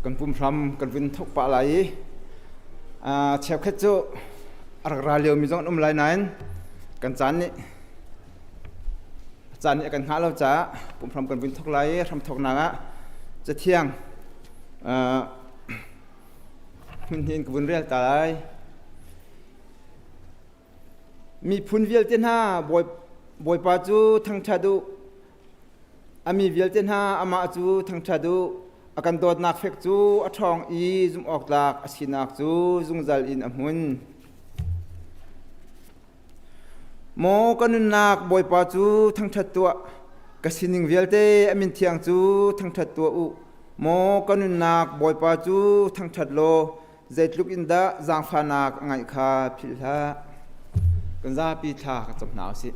กันปุ่มพรำกันวินทุกปะไหลเชฟแค่จูอักราเลียวมีจงไหลนั้นกันจานนี้กันหาเราจะปุ่มพรำกันวินทุกไหลทำทุกนางจะเที่ยงมันเห็นกับวินเรียลตายมีพุนเวียลเจนห้าบอยปาจูทั้งชาดูมีเวียลเจนห้าอามาจูทั้งชาดู akan dot nak fek chu a thong I zum ok lak asinak chu zungjal in amun mo kanun nak boipa chu thangthat tua kasining velte amin thiang chu thangthat tua u mo kanun nak boipa chu thangthat lo zaitluk inda zangfa nak ngai kha philha kanza pi tha ka chop naw si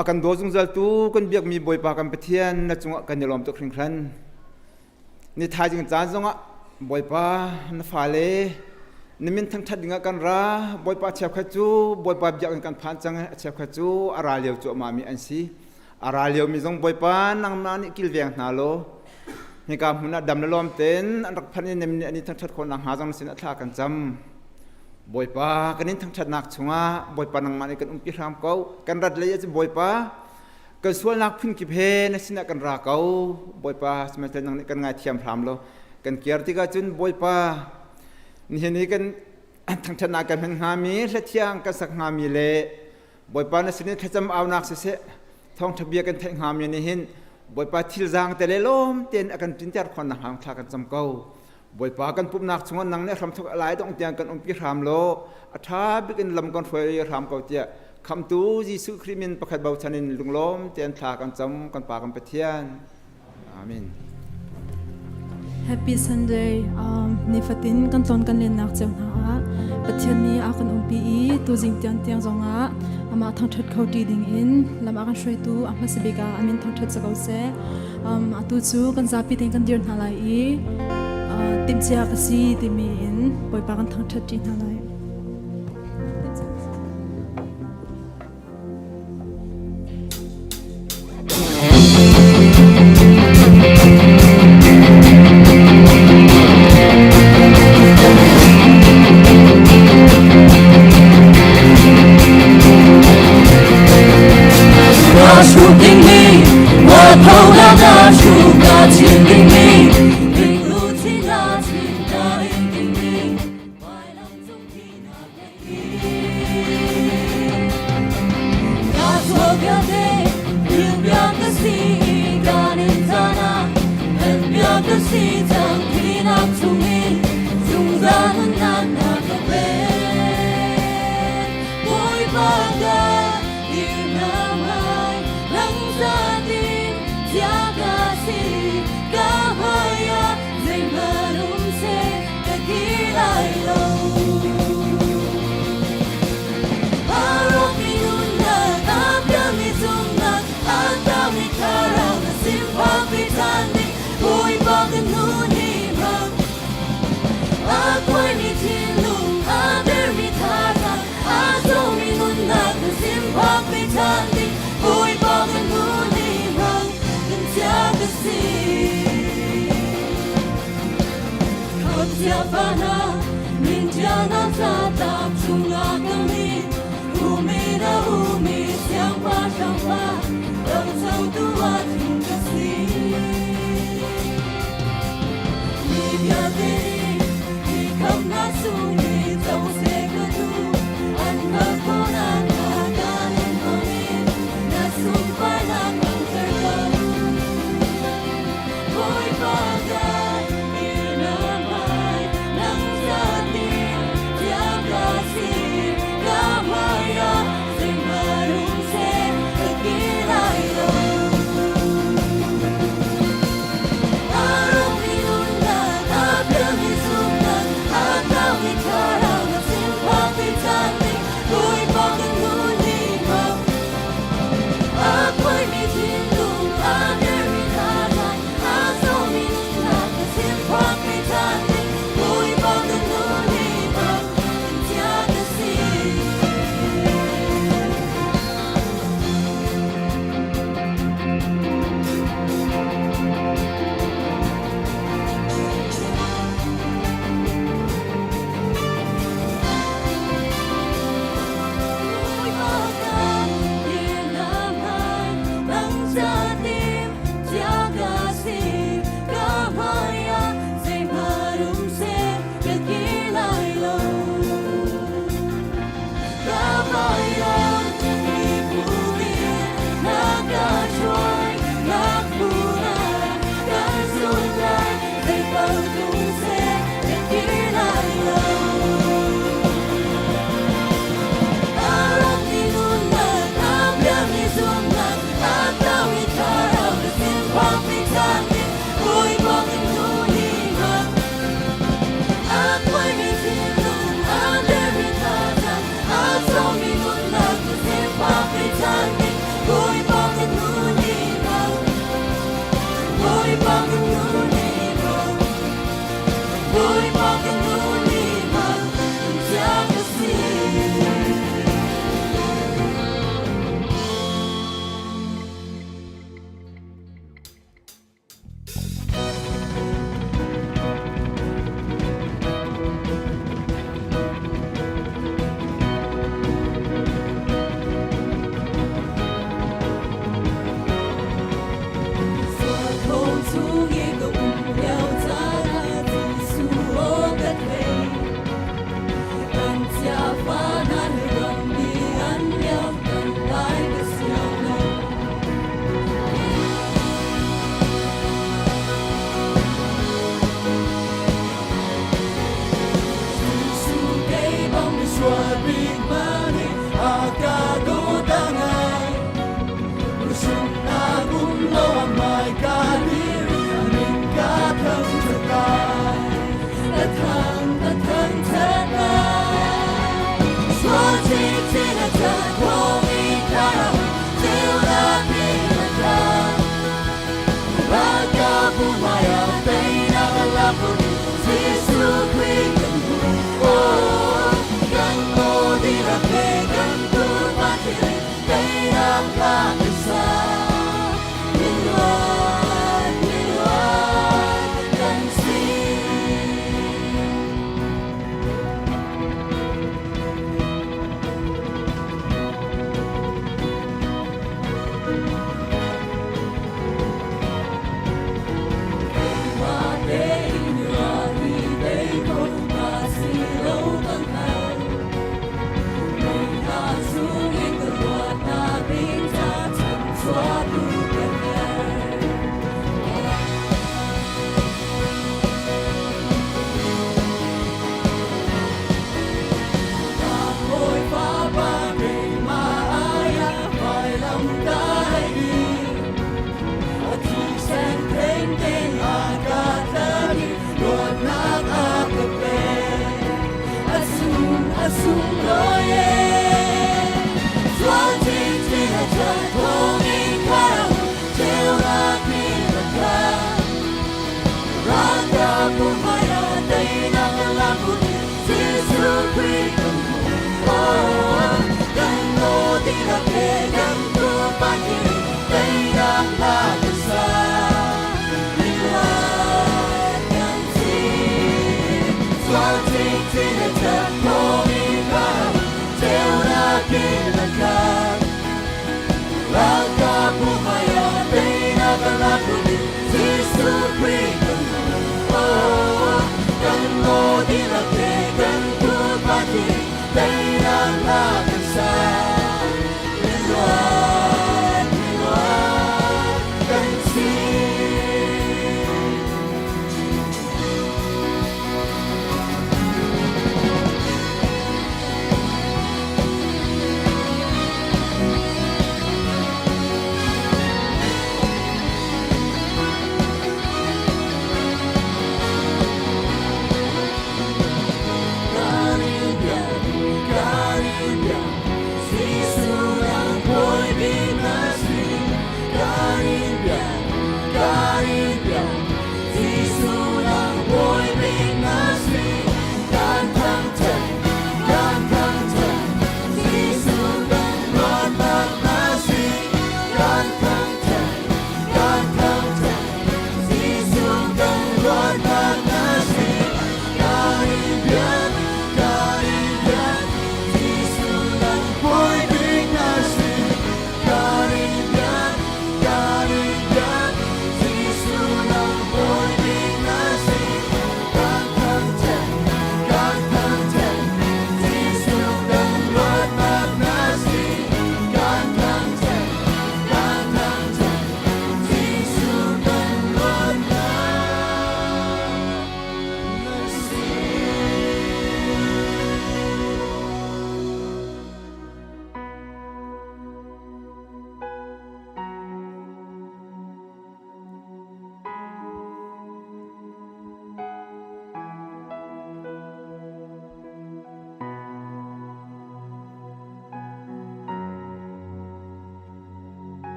akan do zungjal tu kan biak mi boipa kan pathian na chunga kan nilom to khring khran ni thai jing chan zonga boipa na fale nimin thangthat dinga kan ra boipa chep kha chu boipa biak kan phan chang chep kha chu ara leu chu ma mi an si ara leu mi zong boipa nang na ni kil veng na lo ni ka huna dam na lom ten an rak phan ni ni ani thangthat khon nang ha jang sin atha kan cham boipa kanin thangthat nak chunga boipa nang mani kan umpi ram ko kan rat le chu boipa kan sual nak phin ki phe na sina kan ra ko boipa semester nang ni kan ngai thiam phram lo kan kiar ti ka chun boipa ni ni kan thangthat nak kan han ha mi la thiang ka sak ha mi le boipa na sini thacham aw nak se thong thabia kan thai ha mi ni hin boipa thil jang te le lom ten akan tinjar khon na hang tha kan cham ko boipa kan pup nak chungan nang ne ram thok alai dong tiang kan umpi ram lo atha bikin lam kon foi ram ko tia kham tu jisu krimin pakhat bau chanin lunglom ten tha kan cham kan pa kan pathian amen Happy Sunday nifatin kan ton kan len nak chang ha pathian ni akan umpi I tu jing tiang tiang zonga ama thangthat khoti ding in lama kan shroi tu ama sibika amin thangthat chakau se atu chu kan zapi teng kan dir na lai I tim chia ka si timi in boipa kan thangthat ti na lai Hãy subscribe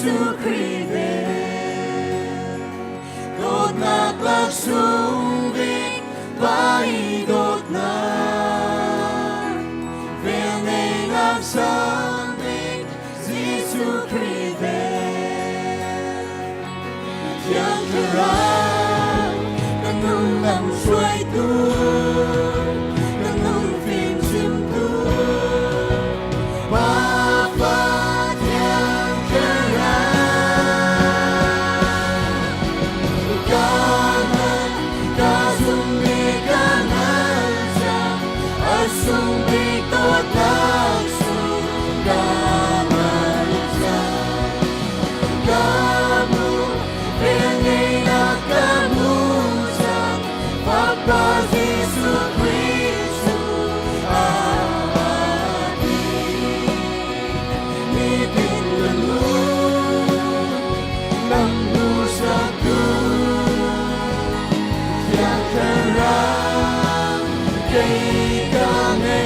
Giêsu Christ đốt nát lạc sung vinh vai đốt nát về ngày lạc sang vinh Giêsu Christ yang terang dan nung suai tu dan nung phim sim tu Bapa yang terang kanan kasumbi kanan sang asumbi tot langsung kanan sang kamu pengen kamu sang Bapa Yesus Kristus hati nipin lemu lampu satu yang terang kay kami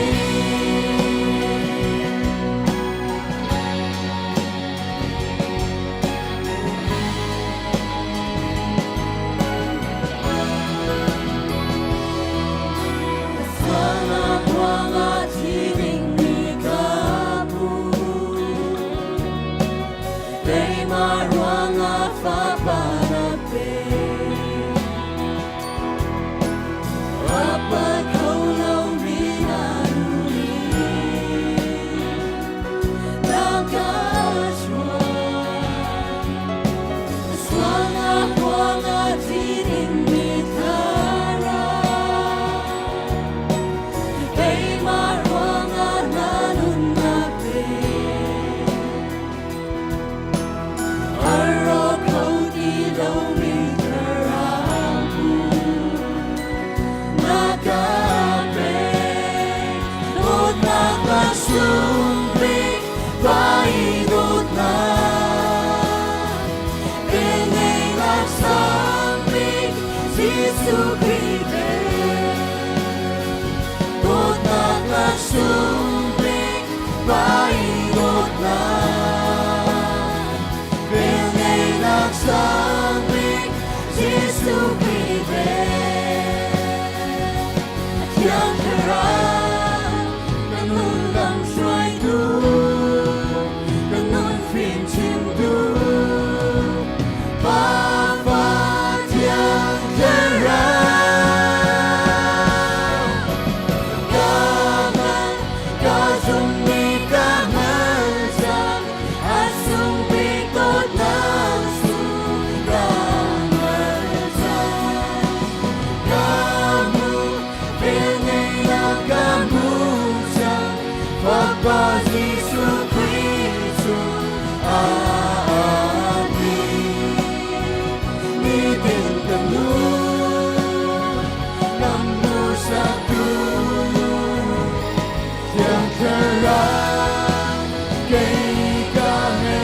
sana buang hati ini kamu terima ruang apa panape apa kau lau minarui Tlangtaar suanga buang hati ini tara terima ruang nanun nape Araw kau ilaw mitaramu nagape Dot nakasumpik paidot na Penay nagsambik Jesu Christ Dot nakasumpik paidot na Penay nagsambik Jesu Christ yang terang ganun lang suai tu ganun fin chim tu Bapa yang terang kanan kasumbi kanan sang asumbi tot langsung kanan sang kamu pengen kamu sang Bapa Yesus Kristus hati nipin kamu lampu satu yang terang kay kami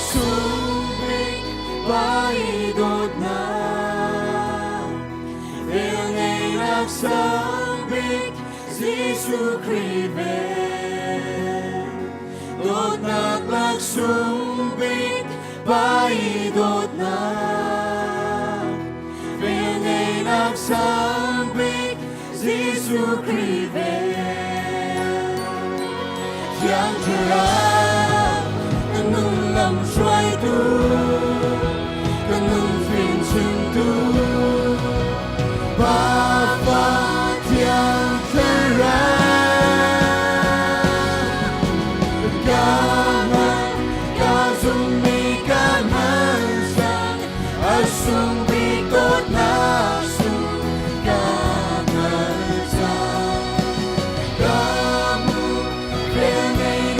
Napagsumbing paidot na Ilngay nagsambik Jesu Christ Dot napagsumbing paidot na Ilngay nagsambik Jesu Christ yang terang ganun lam suai tu ganun fin sim tu Bapa yang terang kanan kasumbi kanan sang asumbi tot langsung kanan sang kamu pengen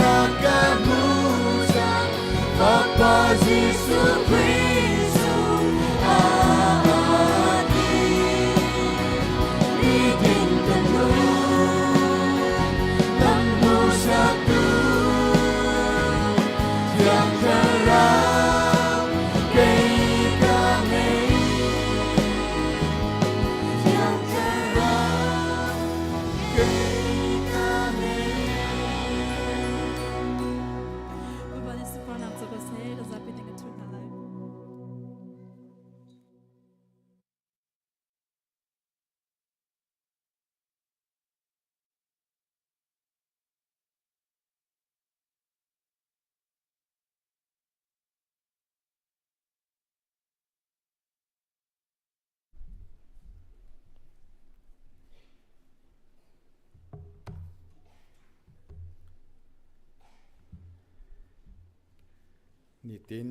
นี่ติน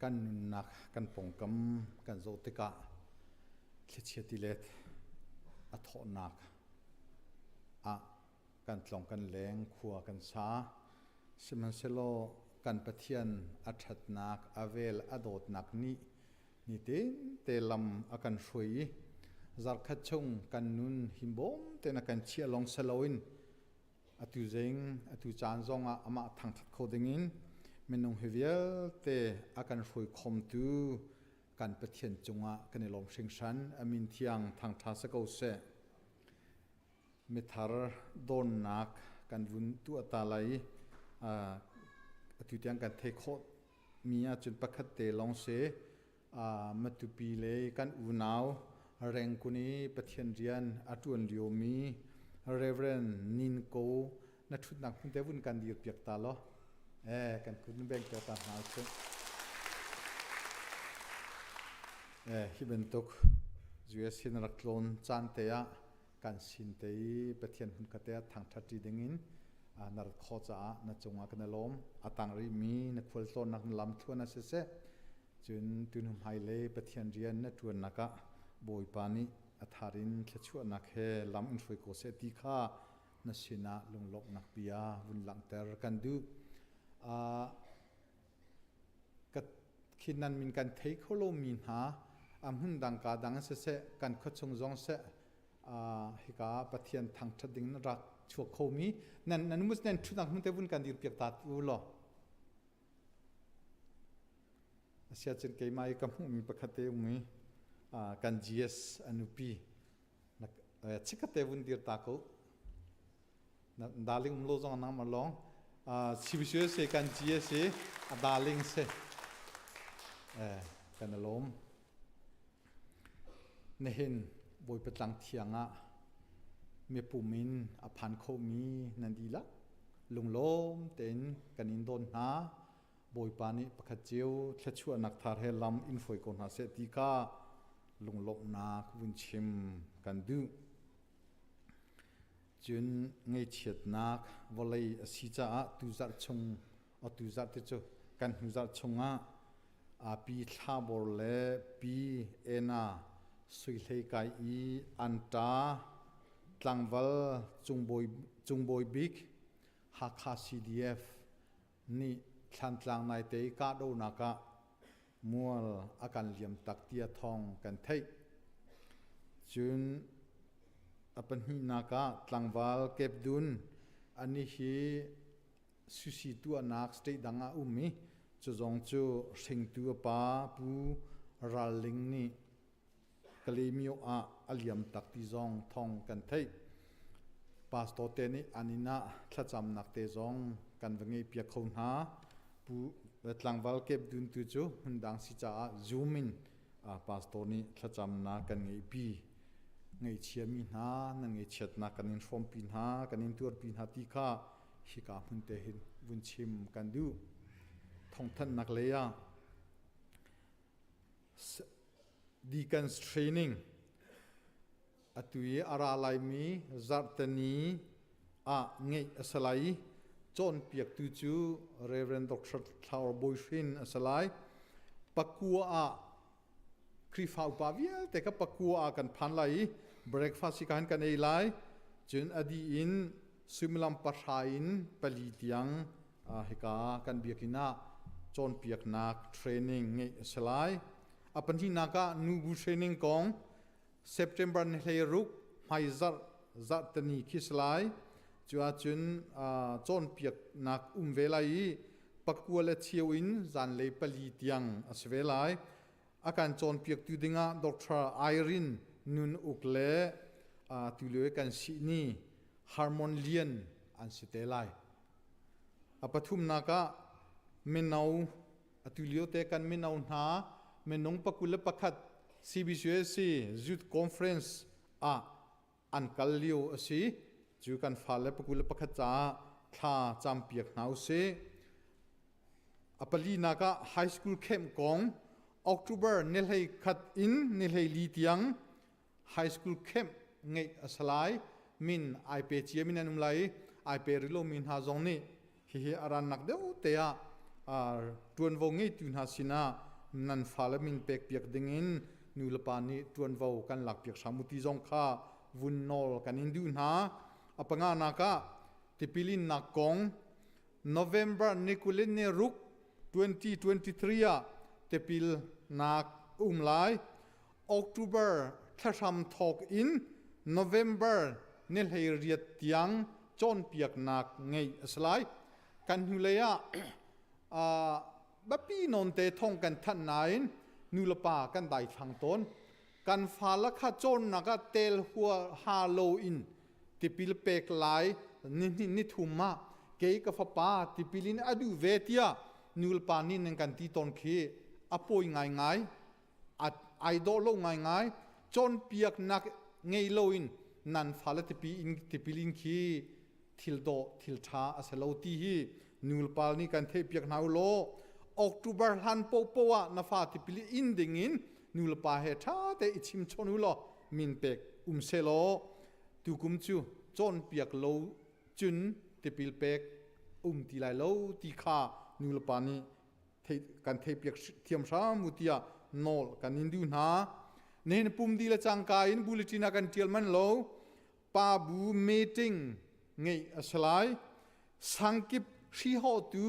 กันนักกันปงกำกันโจติกะเคลียติเลตอัทอนักกันตลองกันแรงขัวกันช้าสมันเซโลกันปะเทียนอัฐนักอเวลอโดดนักนี่ตินเตลำกันช่วยจักขัดชงกันนุนหิมบอมเตนักกันเชียลองสลาวินอตุเจงอตุจานซองอามาทางทัดโคดิงินเมนงเฮเวียลเตอากันช่วยคมตูกันปะเทียนจงกันในลมเชิงชันอามินเทียงทางทัศกเสเมทาร์โดนนักกันวุนตัวตาไหลตุเตียงกันเทโคมีอาจุนประคัตเตลองเสมาตุปีเลยกันอูนาวแรงกุนีปะเทียนเรียนอาตุนเลียวมีเรเวรนนินโกนัดชุดนักพุ่งเตวุนกันดีเปียกตาล้อกันคุณแบ่งเจ้าตาหาเสฮิบันตุกจูเอสินรักลนจานเตียกันสินเตยปะเทียนหุ่นกะเตะทางทัดจีดิงินนรักข้อจ้านัดจงอากันลมตังริมีนักฟุตซอลนักลำทวนนัสเสจุนตุนหุมไฮเล่ปะเทียนเรียนนัดทวนนักบอยปานิอัฐารินขชวนักเฮลำอินฟอยโกเซติข้านัสินาลงลกนักปียาวุนหลังเตอร์กันดูกัดขินันมินกันเทคโคโลมินหาหุ่นดังกาดังเสกันขชงจงเสฮิกาปะเทียนทางทัดดิงรักชัวโคมีนั่นมุสเนนชุดนักมันเตวุนกันดีเปียกตาตูลอเสียจนเกย์มาอีกคำมีประคตเตอุมีกันจีเอสอนุปีชิคเตวุนดีตาโคดาลิงมโลจงน้ำมาลองชิบิชเสกันจีเอสดาลิงเสกันลมเนหินบอยเป็นหลังเทียงเมียปูมินพันโคมีนันดีละลุงลมเต็นกันอินโดนหาบอยปานิประคเจียวแค่ชั่วนักทาร์เฮลัมอินฟอยคนหาเสติกาลุงลบนาคุนชิมกันดูจุนไงเฉียดนักวลัยสิจ้าตุจัดชงตุจัดเตจกันตุจัดชงปีทาบอลเลปีเอนาสุยเลกายอันตาตังวัลจุงบอยบิกฮักฮาซีดีเอฟนี่ทันตังในเตยกาโดนักมัวอาการเลี่ยมตักเตียทองกันเทยจุนอปันหินักตังวัลเก็บดุนอันนี้ฮีสุสีตัวนักสเตดังอุมิจะจงจูสิงตัวป้าปูรัลลิงนี่กลีมิโออัลยมตักติจงทองกันเทยปาสโตเตนี่อันนี้นะถ้าจำนักเตจงกันวันนี้เปียกคนหาปูตลังวัลเก็บดุนตุจูมันดังสิจ้าจูมินปาสโตนี่ถ้าจำนักกันไงปีไงเชียมินหานั่งไงเชียดนักกันอินฟอมปินหากันอินตัวปินหาติข้าฮิกาพุนเตหินวุนชิมกันดูทองท่านนักเลียDeacons Training อตุยอาราไลมีจัตตนีเงยสลายจนเปียกตุจู Reverend Dr. Thawngṭhachim Boyfin สลายปักกัวครีฟาวปาวิลแต่ก็ปักกัวกันพันไล breakfast สิกันกันเอไลจนอดีอินซิมลัมปัทไอินปลีเตียงฮิกากันเบียกินาจนเปียกนัก training เงยสลายปัญหานักนูบูเทรนนิ่งของ September นี้เลยรุกไม่จัดตันนี้คิดลายจวนจนจนเปียกนักเวลาปักกัวเลเชียวอินจันเลยปลีเตียงสเวลาอาการจนเปียกตุดิงะดร. ไอรินนุนอุกเลตุเลกันสินีฮาร์โมนเลียนอันสิเตลัยปฐุมนักเมนาวตุเลเตกันเมนาวหาเมนงปักกุลปักขัด CBCS Youth Conferenceอันกัลลิโอสิจูกันฟ้าเลปักกุลปักขัดจ้าท่าจำเปียกหนาวเสปลีนักไฮสคูลเข้มกองOctober นี่เลยขัดอินนี่เลยลีเตียงไฮสคูลเข้มไงสลายมินไอเปเจียมินันุมไลไอเปริโลมินฮาจงนี่ฮิอารันนักเดียวเตีย ตวนวงงี้ตุนหาสินานันฟาลมินเป็กเปียกดิงินนูลปานีตวนวงกันหลักเปียกสามุติจงค่าวุนนอลกันอินดูนหาอปังานากะติปิลินนักกง November นิคุลินเนรุก2023ติปิลนักไล October ถ้าทำทอกอิน November เนลเฮียรีตยังจนเปียกนักไงสไลกันหุเลยบับปีนนเตท่องกันทันนายนูลปากันได้ทางต้นกันฟาลักขจนนักเตลหัวฮาโลอินติปิลเปกไลนิทุมมาเกยกับฟ้าติปิลินอดูเวทียนูลปานี่นังกันตีตนเคอปอยง่ายไอดอลลงง่ายจนเปียกนักไงโลอินนันฟาลติปิลินคีทิลโดทิลชาอสโลตีฮีนูลปานี่กันเทเปียกนาวโลออกตุบาร์ฮันโปโปวะนาฟาติปิลิอินดิงินนูลปาเฮท่าแต่อิชิมชนุโลมินเปกเซโลตุกุมจูจนเปียกโลจุนติปิลเปกตีไลโลตีขานูลปานีกันเทเปียกเทียมชามุติยานอลกันอินดูนาเนนปุ่มดีละจังกาอินบุลตินากันเทียลมันโลปาบูเมติงไงสลายสังกิบชีฮอตู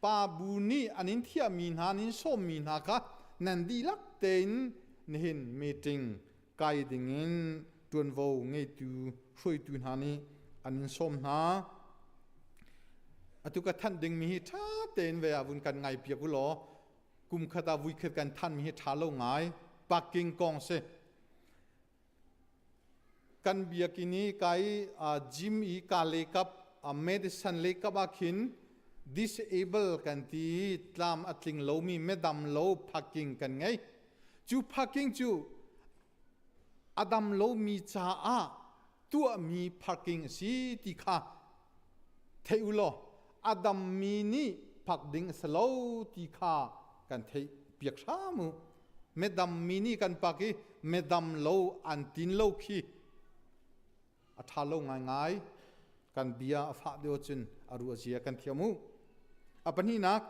ปาบูนีอันนี้เทียมีนานินส้มมีนาคะนันดีลักเตนเนนเมติงไกดิงินตวนโวไงตูช่วยตูนานีอันนี้ส้มนาอตุกท่านดึงมีท่าเตนเวอวุนกันไงเปียกุลอกุมขตาวิเคกันท่านมีท่าโลไงปักกิ่งกองเซกันเบียกินีไกจิมอีกาเลกับเมดิสันเลกับอาคิน disable กันทีตามอัตลิงโลมีเมดัมโลปักกิ่งกันไงจูปักกิ่งจูอดัมโลมีจ้าตัวมีปักกิ่งสีติขาเทอุโลอดัมมีนี่ปักดิ่งสโลติขากันเทเปียกชามูเมดัมมีนี่กันปักกี้เมดัมโลอันตินโลคีอัฐาโลง่ายๆกันเบียฟ้าเดียวจุนอารุเจียกันเทียมูอัปนี้นัก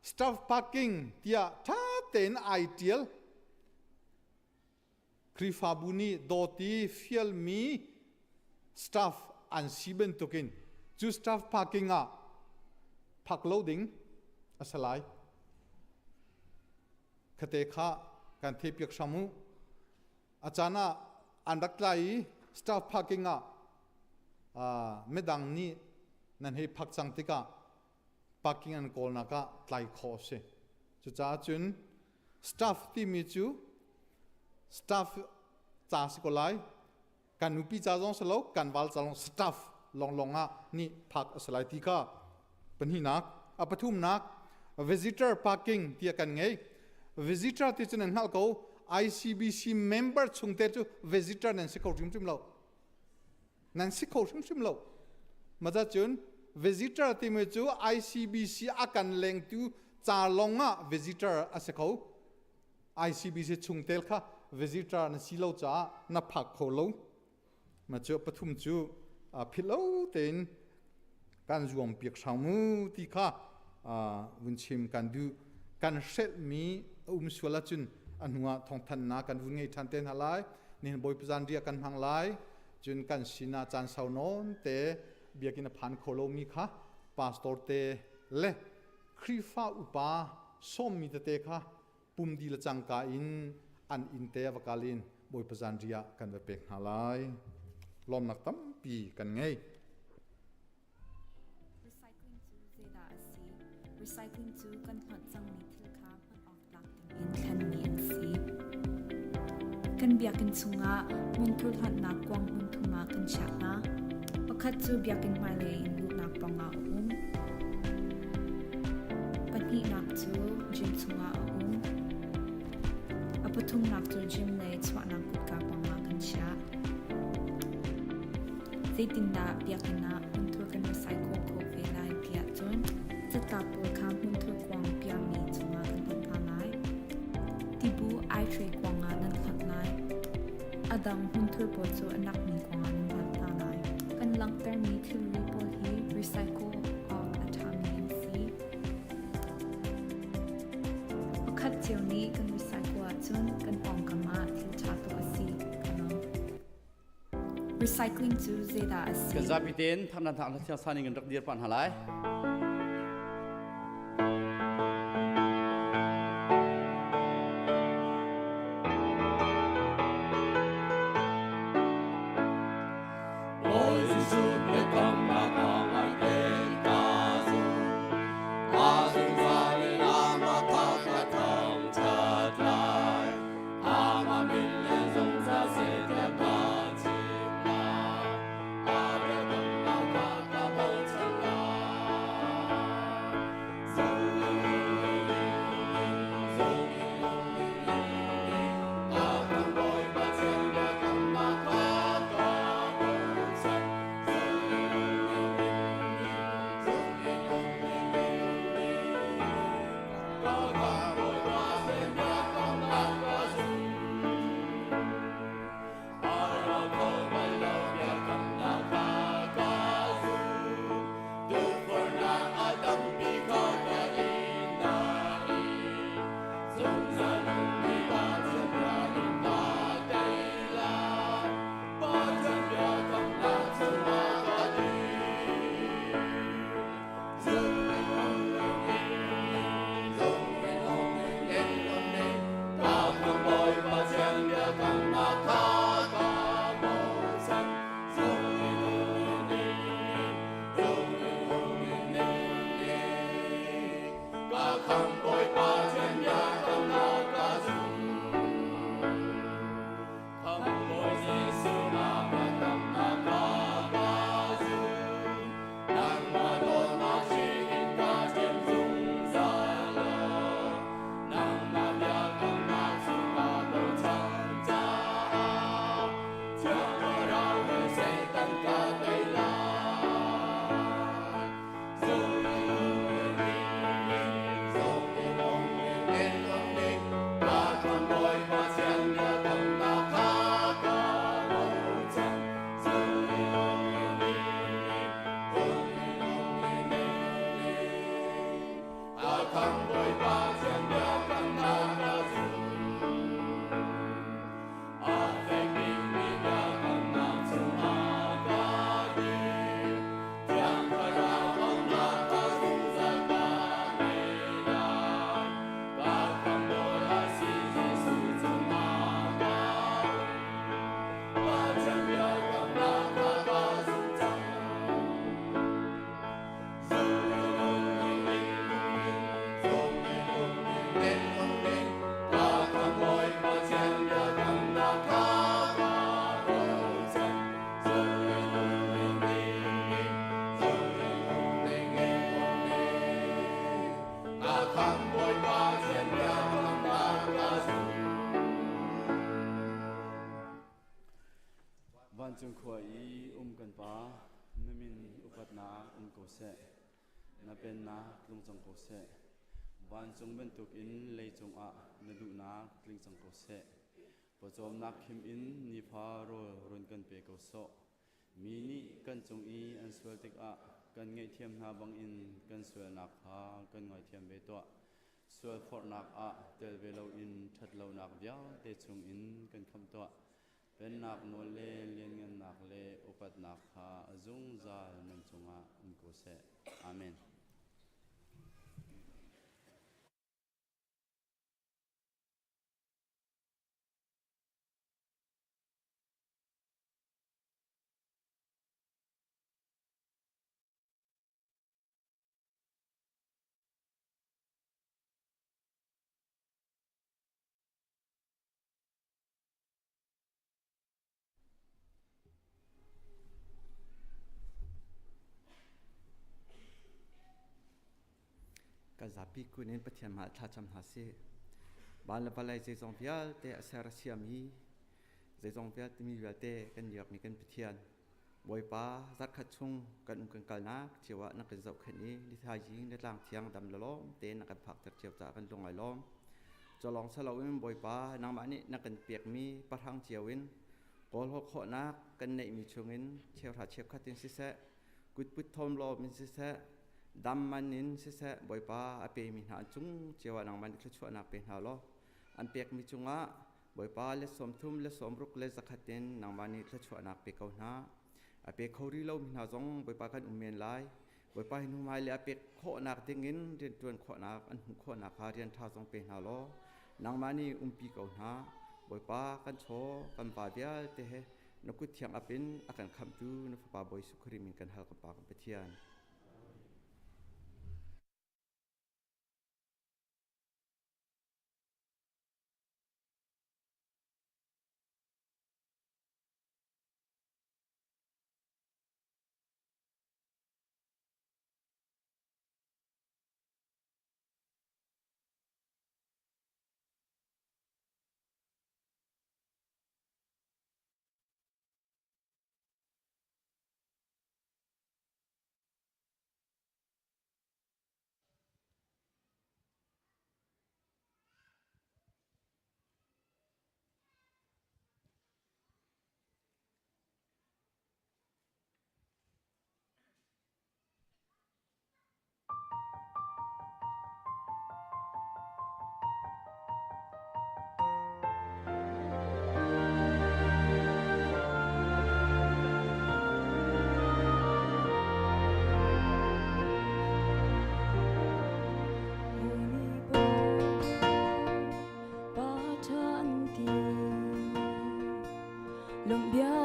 staff parking เตียท่าเต็นไอเดียลคริฟาบุนีโดตีฟิลมี staff อันซีเบนตุกินจู staff parking พักโลดิ้งสลายคเตค่าการเทียบยักษ์มูอาจารย์อันดักไล staff parking ไม่ดังนี้นั่นให้พักจังติกา parking อันโกลนักไลคอเซจุดจ้าจุน staff ที่มีจู staff จ้าสกอไลกันนุปีจ้าจงสโลกันวัลจ้าลง staff ลงนี่พักสลายติกาเป็นหินักปทุมนัก visitor parking ที่กันไง visitor ที่จะนั่นฮัลโก ICBC member ชุงเตจู visitor นั่นสิเขาชิมเรานั่นสิเขาชิมเรามาจากจุน visitor ที่มีจู ICBC อากันเล็งตูจาลงvisitor อาศัยเขา ICBC ชุงเตลค่ะ visitor นั่นสิเราจ้านับพักเขาเรามาจากปทุมจูพิลาวเต็นการรวมเปียกสามูที่ข้าวุนชิมกันดูการเซลมีสวลจุนอันหัวทองทันนากันวุนไงทันเต้นหลายนี่บอยประจันเรียกันพังหลายจุนกันสินาจันสาวนนเตเบียกินพันโคโลมีค่ะพาสตอร์เตเล่คริฟ้าอุปาส้มมีเตค่ะปุ่มดีละจังกาอินอันอินเตวกาลินบอยประจันเรียกันเวเปกหลายลมนักตั้มปีกันไงrecycling to กันหอดจังนี้ทิลคาพันออกหลักอินแคนมีนซีกันเบียกันสุงะมุนทุลหัดนักกวางมุนทุมากันฉะนะประคัดจูเบียกันมาเลยอินลูกนักปองอาปันนี้นักจูจิมสุงะปทุมนักจูจิมเลยสวานักกุดกาปองอากันฉะเจตินดาเบียกันนะมุนทุลกัน recycle โคเวลาเบียจนจะตับตัวคำหุ่นทุกวางเปียมีจุมากันพันพันไลที่บูไอทรีกวางงานนั้นพันไลอดังหุ่นทุกปวดจูอันนักมีกวางงานนั้นพันไลกันหลังแต่นี้ที่รีพอร์ตฮีรีไซเคิลออกอัฐามีนซี recycling chu zeda asi kan zapitin Thawngṭhachim saning kan rakdir pan halai van chung khoi kan pa namin upat na ko se na pen na tlung chang ko se van chung ben tuk in lei chung a na du na tling chang ko se po chom na khim in ni pha ro run kan pe ko so mi ni kan chung i an swal tik a kan ngai thiam na bang in kan swal nak ha kan ngai thiam be to swal for nak a tel ve lo in that lo nak bia te chung in kan kham to pen nak no le lien ngan nak le upat nak ha azung za nan chunga ko se amen ka zapi kunin pathian ma thacham hase bal balai je jong pial te asar siami je jong pial timi wate kan yak mi kan pathian boi pa zat khat chung kan kan kalna chewa na kan zau khani ni tha jing le tlang thiang dam lom te na kan phak ter chew cha kan longai lom cholong salawin boi pa nang ma ni na kan piak mi pathang chewin kol ho kho na kan nei mi chungin chew tha chew khatin si se kut put thom lo min si se dam manin si se boi pa ape mi na chung chewa nang man chu chu na pe na lo an pek mi chunga boi pa le som thum le som ruk le zakhaten nang mani thla chua nak pe kau na ape khori lo mina zong boi pa kan umen lai boi pa hinu mai le ape kho nak tingin rin tuan kho nak an hu kho nak ha rian tha zong pe na lo nang mani umpi kau na boi pa kan cho kan pa vial te he nakut thiang apin akan kham tu na pa boi sukhri min kan hal ka pa kan pethian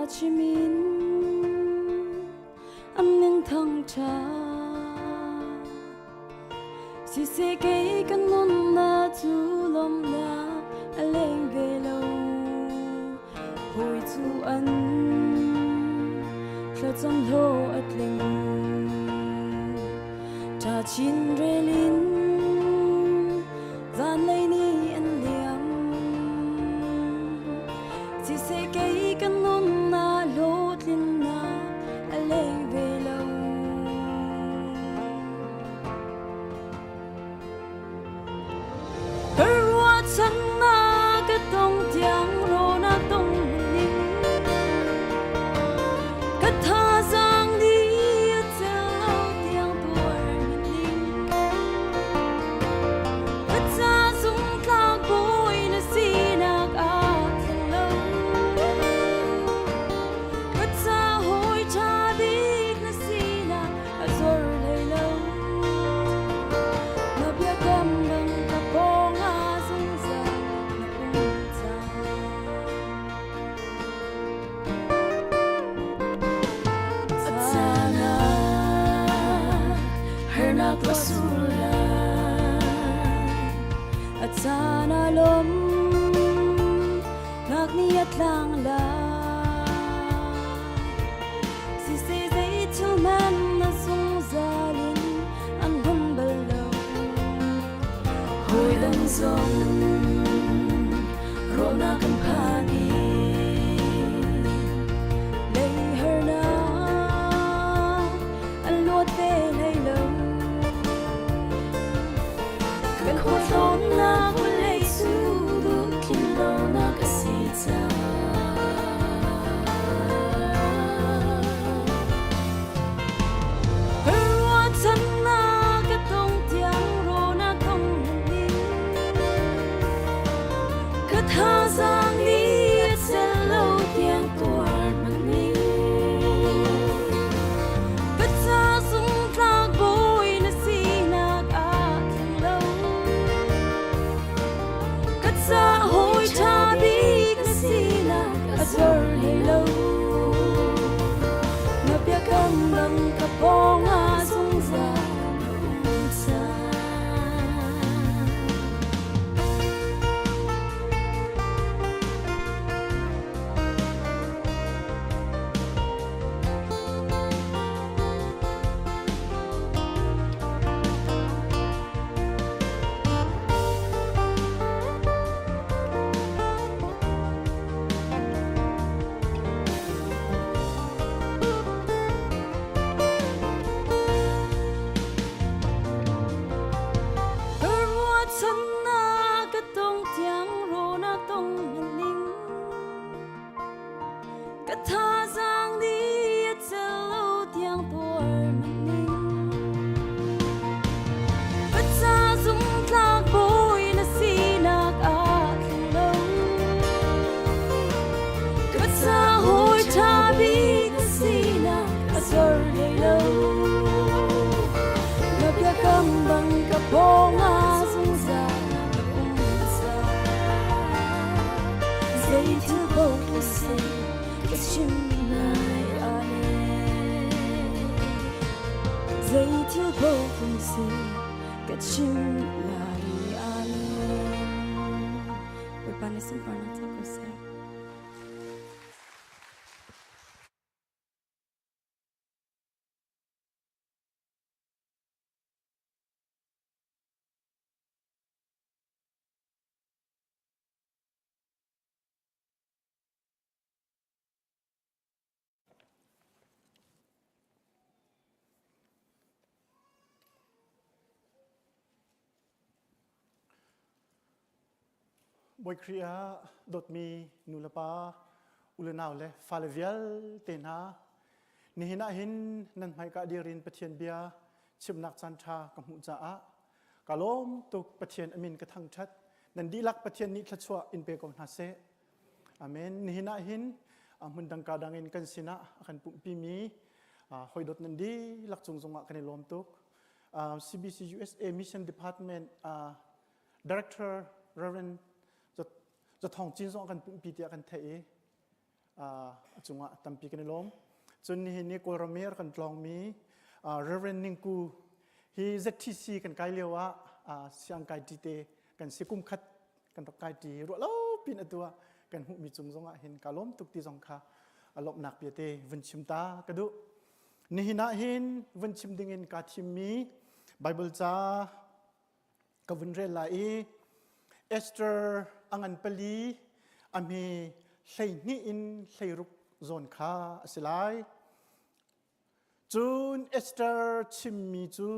Chí Minh âm nên thăng trà si se cây căn non na chu lom na aleng về lâu hồi chu an cho chăm lo at linh trà chín rê linh gian lấy ni an liam si se cây căn non na lốt linh na aleng về lâu chân na cái tông tiếng rô na tông linh cái tha giang đi theo tiếng tuổi linh cái cha dung ta bôi na si na à thiên lâu cái cha hồi cha biết na si na à rồi lấy lâu na biết cầm bằng ta bông à at sana lom nagniat lang la si se zai til man na sung zalin an hum balo hoi dan song rona kampani lay her na an lo te lay lo kan khot lon na lay su du kin lo na kasita her chan na ka tong tiang ro na tong ni ka tha sang ni sel lo tiang tuar man ni ka cha sung ta boy na si na ka thiên lâu ka cha hoi cha bi ka si na a zor le lo na pia kam bang ka pong a sung za sa chim lại ale dây thiếu bầu không xì cái chim lại ale với bạn ấy sống bằng năng của sẽบอยครีอาดดมีนูลปาอุลนาวเลฟาเลเวียลเตนานี่เห็นหินนั่นหมายกะเดียรินปะเทียนเบียชิมนักจันทรากับมุจาะกะล้มตุกปะเทียนอมินกระทังชัดนันดีลักปะเทียนนิทัชวะอินเปกอมนาเซอาเมนนี่เห็นหินมันดังกาดังอินกันสินะกันปุ่มปีมีหอยดดนันดีลักจงจงะกันในล้มตุก CBC USA Mission Department Director Reverendจะท่องจีนส่งกันปีเดียกันเทจงว่าตั้มปีกันในล้มจนนี้นี่กอลเมียร์กันลองมีReverend นิงกูฮี ZTC กันไกลเลียวว่าเสียงไกลจีเตกันสิกุมขัดกันตกไกลจีรัวแล้วปีนตัวกันหุมีจงส่งเห็นกาล้มตุกตีสองขาลบหนักเปียเตวันชิมตากระดูนี่น่าเห็นวันชิมดิ่งเงินกาทิมมีไบเบิลจ้ากวันเรลัยEsther อังันปลีอเมใส่นี่อินใส่รุกโซนคาสลายจูน Esther ชิมมีจู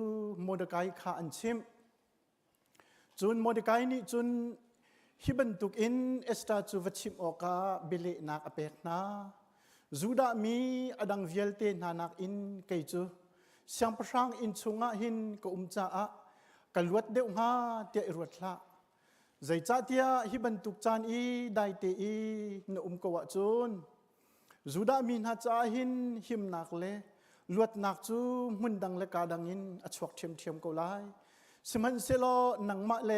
โมเดกายคาอันชิมจูนโมเดกายนี่จูนฮิบันตุกอิน Esther จูวัชิมออกาเบลนักอเปกนาจูดามีอดังเวลเตนานักอินเกยจูเสียงประชังอินชุงะหินก็จ้ากัลวัดเดวงาเตะรวดละใจจ้าเตียฮิบันตุกจานอีได้เตอีนกวะจูนจูดามีนาจ้าหินหิมนักเลลวดนักจูมุนดังเลกาดังอินอชวกเทียมเทียมก็ไลสมันเซโลนังมะเล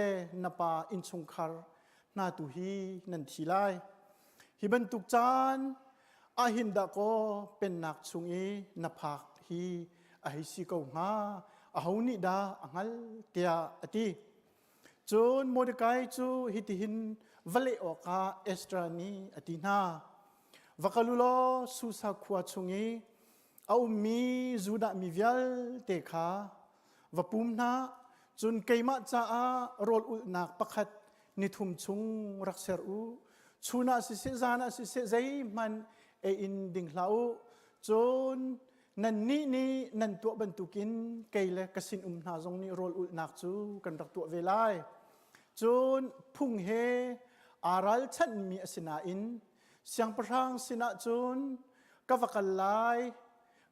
นปาอินชงคาร์นาตุฮีนันทีไลฮิบันตุกจานอาหินดาโกเป็นนักชงอีนภักฮีอาฮิซิโกงาอาหูนิดาอังลเตียอติจูนโมเดกายจูฮิติหินวเลโอกาเอสตรานีอตินาวกาลุโลสุสาขวาชงอีเอามีจูดามีเวลเตคาวปุมนาจุนเกยมาจ้าโรลอุนักปักขัดนิทุมชุงรักเสรูชูนาสิเซจานาสิเซใจมันอินดิ่งเหลาจูนนันนี่นันตัวบรรทุกินเกยเลกสินนาจงนี่โรลอุนักจูกันรักตัวเวลาจูนพุ่งเฮอารัลชันมีอสินาอินเสียงประชังสินาจูนกวกัลไล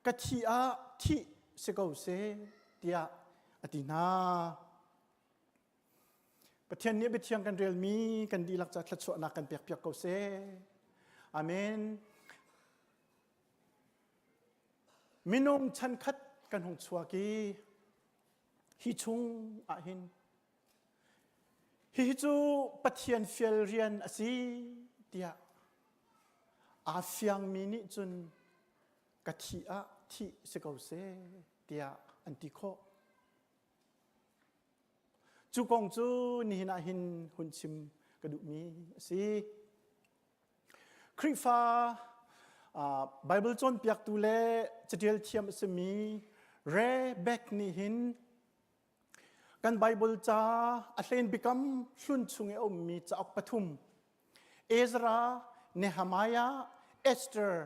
กะทีอาทิเสกเอาเสเตียอตินาประเทศนี้เป็นเทียงกันเรียลมีกันดีหลักจากทัศวนักกันเปียกเกาเซอาเมนมินุมชันคัดกันหงชัวกีฮิชุงอาหินฮิจูประเทศเฟลเรียนอสีเตียอาเฟียงมินิจุนกะทีอาทิเสกเอาเซเตียอันติโคจูกงจูนี่นาหินหุ่นชิมกระดูมีสิคริฟ้าไบเบิลจนเปียกตูเลจะเดียลเทียมสมีเรเบกนี่หินกันไบเบิลจ้าอัลเลนบิคัมชุนชุงเออมีจะออกปฐุมเอซราเนหามายาเอสเตอร์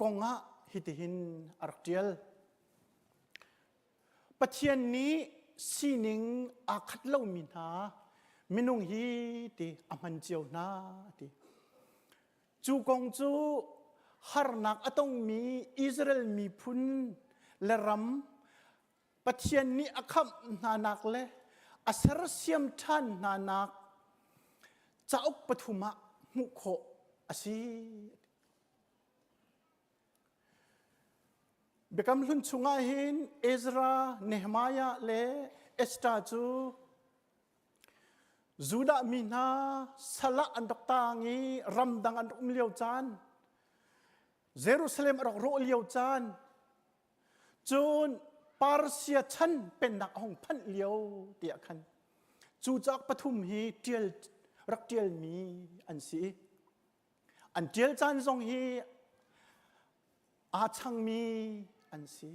กงะฮิติหินอาร์เดียลปะเทียนนี้สีนิงอาคัดเล่ามินามินุงฮีติอามันเจียวนาติจูกงจูฮาร์นักอตงมีอิสราเอลมีพุนและรำปะเทียนนี้อาคับนานักเลอัสรเซียมท่านนานักจะอุปฐุมะมุโคอสีเบกำลุนชุงอาหินเอซราเนหมายาเลเอสตาจูจูดามินาสละอันดอกตางีรำดังอันอุมเลียวจาน เยรูซาเล็มอรอกโรเลียวจานจนปาร์เซียชันเป็นนักห้องพันเลียวเตียคันจูจากปฐุมฮีเทียลรักเทียลมีอันสีอันเทียลจานทรงฮีอาชังมีอันสี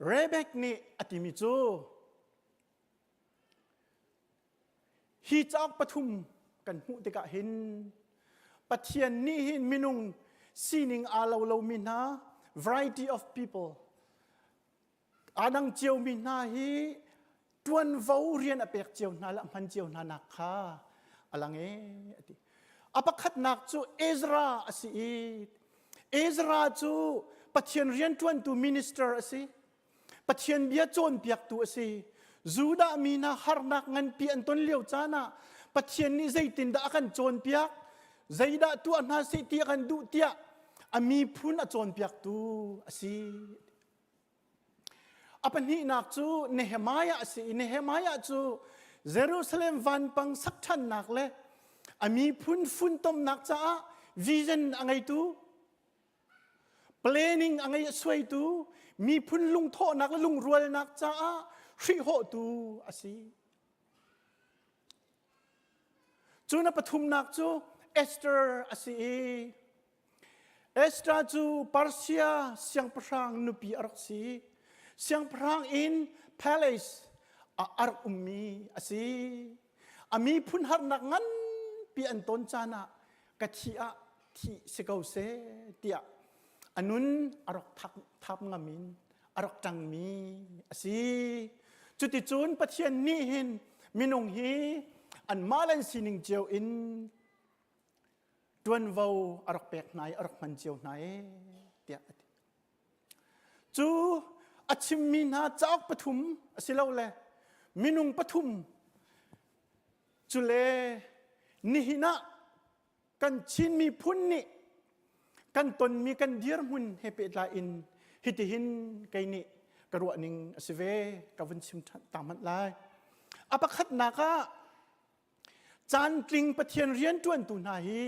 เรเบกนี่อติมิจูฮีจากปฐุมกันหูติกะหินปะเทียนนี่หินมินุงซีนิงอาลาวลาวมินา variety of people อาดังเจียวมินาฮีตวนวาวเรียนอเปกเจียวนาละมันเจียวนานักค่ะอะไรเงี้ยอปักขัดนักจูเอซราสิเอซราจูปะเทียนเรียนตวนตูมินิสเตอร์สิปะเทียนเบียโจนเปียกตัวสิจูดามีนาฮาร์นักเงินเปียนต้นเลี้ยวจานะปะเทียนนี่ใจตินดากันโจนเปียกใจดาตัวนาสิเตียกันดูเตียอามีพุนอโจนเปียกตัวสิอปันนี้นักจูเนเฮมายะสิเนเฮมายะจูเยรูซาเล็มวันปังสักชันนักเลยอามีพุนฟุนต้มนักจ้าวิชั่นอะไรตัวplanning อะไรสวยตัวมีพุนลุงโทนักและลุงรวยนักจ้าริโหตัวสิจูนับปฐุมนักจูเอสเตอร์สิเอสเตอร์จูปาร์เซียเสียงพรางนุปีอารักษีเสียงพรางอินพาเลสอารักมีสิอามีพุนหานักงั้นปีอันต้นจานะกะทิอะที่สกาวเซเตียอันนู้นอรักทับงามินอรักจังมีสิจุดที่จูนปะเทียนนี่เห็นมินงฮีอันมาเลนสินิงเจียวอินดวนวาวอรักเปกไหนอรักมันเจียวไหนเตียจูอาชิมมีนาจากปฐุมสิเล่าเลยมินุงปฐุมจุเลนิหินะกันชินมีพุนนี่กันตนมีกันเดียร์มุนเฮเปตลาอินฮิติหินไกนี่กระวนิงสิเวกวันชิมตามมันลายอปคัดนักจานกลิงปะเทียนเรียนตวนตุนาฮี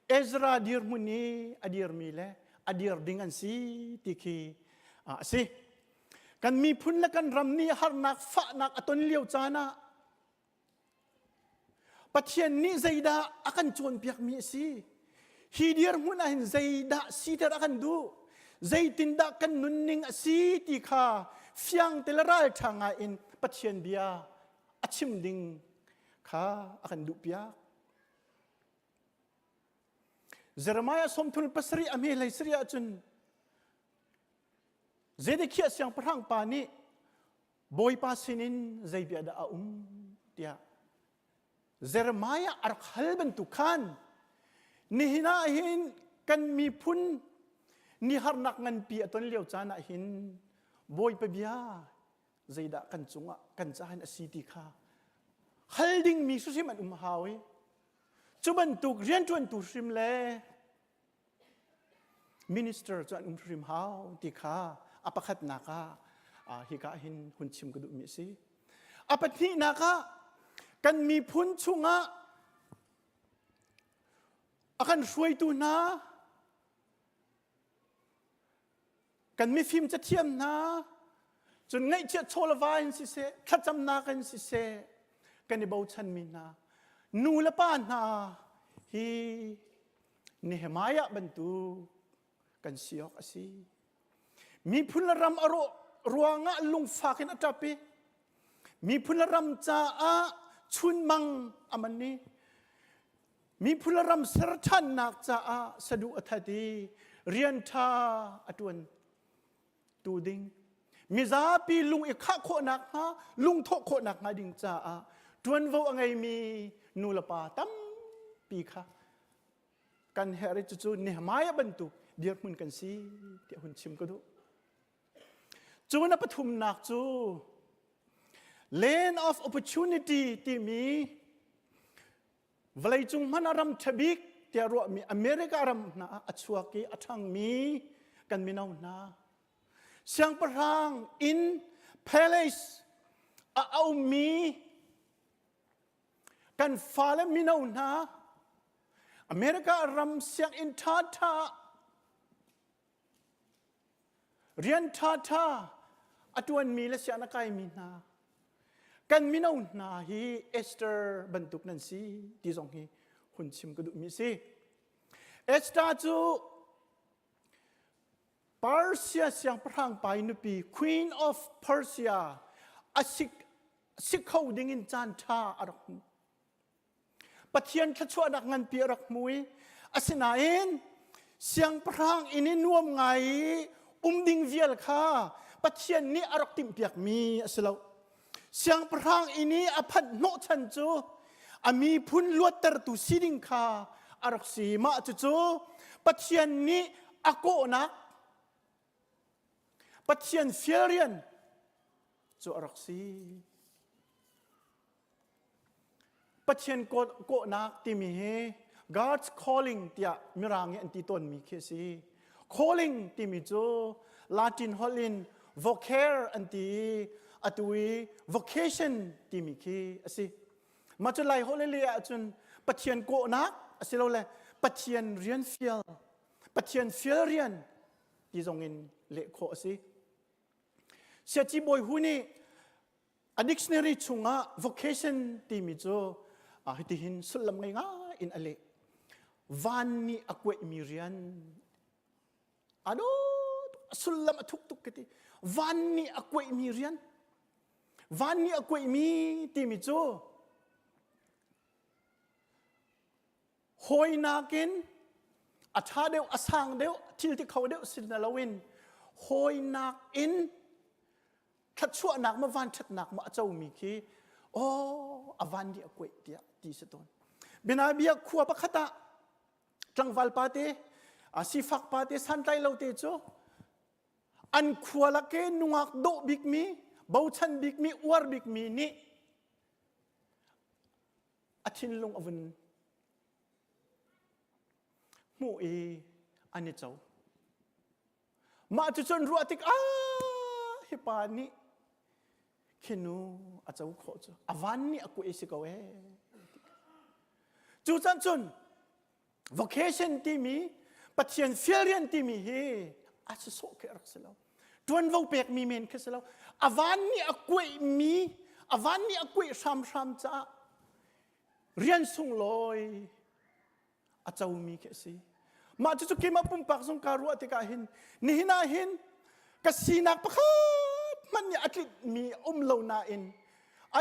เอซราเดียร์มุนีอเดียร์มีเลอเดียร์ดิงันสีติคีสิกันมีพุนและกันรำนี้ฮาร์นักฝานักอตนเลี้ยวจานะปะเทียนนี้ใจดาอากันโจนเปียกมีสิฮีเดียร์มุนอาหินใจดาสีเดอากันดูใจตินดากันนุนนิงสีติคาฟียงเตลรัลทางอินปะเทียนเบียอาชิมดิงข้าอากันดูเปียเจเรมายาสมทุนปัสรีอเมลัยสรีอาจุนเจดิคียเสียงพระงปานีบอยปาสินินใจเบียดาเตียเจเรมายาอาร์คัลบันตุขันนี่หินาหินกันมีพุนนี่ฮาร์นักเงินปีตนเลี้ยวจานะหินบอยไปเบียใจดากันจุงะกันจานอสีติคาฮัลดิงมีสุสิมันฮาวจุบันตุกเรียนจวนตุสิมเลมินิสเตอร์จวนสิมฮาวติคาอปคัดนักฮิกาหินหุ่นชิมกระดูมิสิอปทินักกันมีพุนชุงะอากันช่วยตูนะกันมีฟิล์มจะเทียมนะจนไงเจ้าโชลวายสิเสขัดจำนากันสิเสกันในเบาชันมีนานูละป้านาฮีเนหมายะบรรทุกันเสียกสิมีพุนละรำอารมณ์รวงะลุงฝากินอัตปีมีพุนละรำจ้าชุนมังอามันนี้มีพุนละรำสรชันนักจ้าสะดุอัฐดีเรียนทาอตวนตูดิงมีซาปีลุงอีกข้าโคนักฮะลุงโทโคนักมาดิงจ้าจวนว่าไงมีนูละปาตั้มปีค่ะกันเฮริจูเนหมายบรรทุเดียร์มุนกันสิเดี๋ยวหุ่นชิมก็ดูจูนับปฐุมนักจู lane of opportunity ที่มีเวลาจุงมันอารมณ์ทบิกเดี๋ยวมีอเมริกาอารมณ์นะอัชวกีอัทังมีกันมีนานะเสียงพราง in palace เอามีกันฟ้าและมีนานะ อเมริการำเสียงอินทาทาเรียนทาทาอตวนมีและเสียนักไก่มีนากันมีนาหนาฮีเอสเตอร์บรรทุกนั่นสิที่ทรงฮีหุ่นชิมกระดูกมีสิเอสเตอร์จูปาร์เซียเสียงพระางไปนุปี Queen of Persia อาสิกเขาดิ่งินจานทาอรักมุปะเทียนขชวดักงันปีอรักมุยอาศินาเอ็นเสียงพระางอินินวมไงดิ่งเวียลค่ะปะเทียนนี้อรักติมเปียกมีอาศิลาเสียงพระางอินี้อภัดโนชันจูอามีพุนลวดตรตุสิดิงค่ะอรักสีมาจูปะเทียนนี้อโกนักปัจเจียนเฟียเรียนจูอรักซีปัจเจียนโกนักที่มี God's calling ที่มีรางเงินที่ต้นมีเคสี calling ที่มีจู Latin Holland vocare อันที่อัตวี vocation ที่มีเคสิมาจนไล่ฮอลเลียจนปัจเจียนโกนักสิเราเลยปัจเจียนเรียนเฟียลปัจเจียนเฟียเรียนที่ทรงเงินเละโคสิเสียจีบอยหูนี่a dictionary ชุงะ vocation ที่มีจูให้ที่เห็นสุลมง่ายๆอินอะไรวันนี้อากวยมีเรียนอะดูสุลมทุกๆกันที่วันนี้อากวยมีเรียนวันนี้อากวยมีที่มีจูหอยนากินอาชาเดียวอาสังเดียวทิลที่เขาเดียวสินละวินหอยนักอินขัดชั่วนักมาวันชัดนักมาเจ้ามีคีโอ้อวันเดียกวยเดียดีสุดต้นเบนาเบียขัวปะขตะจังวัลปาเตสิฟักปาเตสันไตเราเตโจอันขัวละเกนุงักโดบิกมีบ่าวชันบิกมีอวร์บิกมีนี่อาทินลงอวันมูเออันนี้เจ้ามาจุดจนรัวติกฮิปานี่คินูอาจจะอุโคจอวันนี้akuเอสิกเวจุดจันจน vocation ที่มีปัจเจียนเฟียเรียนที่มีเฮอาจจะโซเกรักเสลาทวนวงเปียกมีเมนคือเสลาวันนี้akuมีวันนี้akuซ้ำๆจ้าเรียนส่งลอยอาจจะมีแค่สิมาจุดๆเกี่ยมาปุ่มปักสงการัวติกาหินนี่หินาหินกษีนักประคับมันเนี่ยอาทิตย์มีโลนาอิน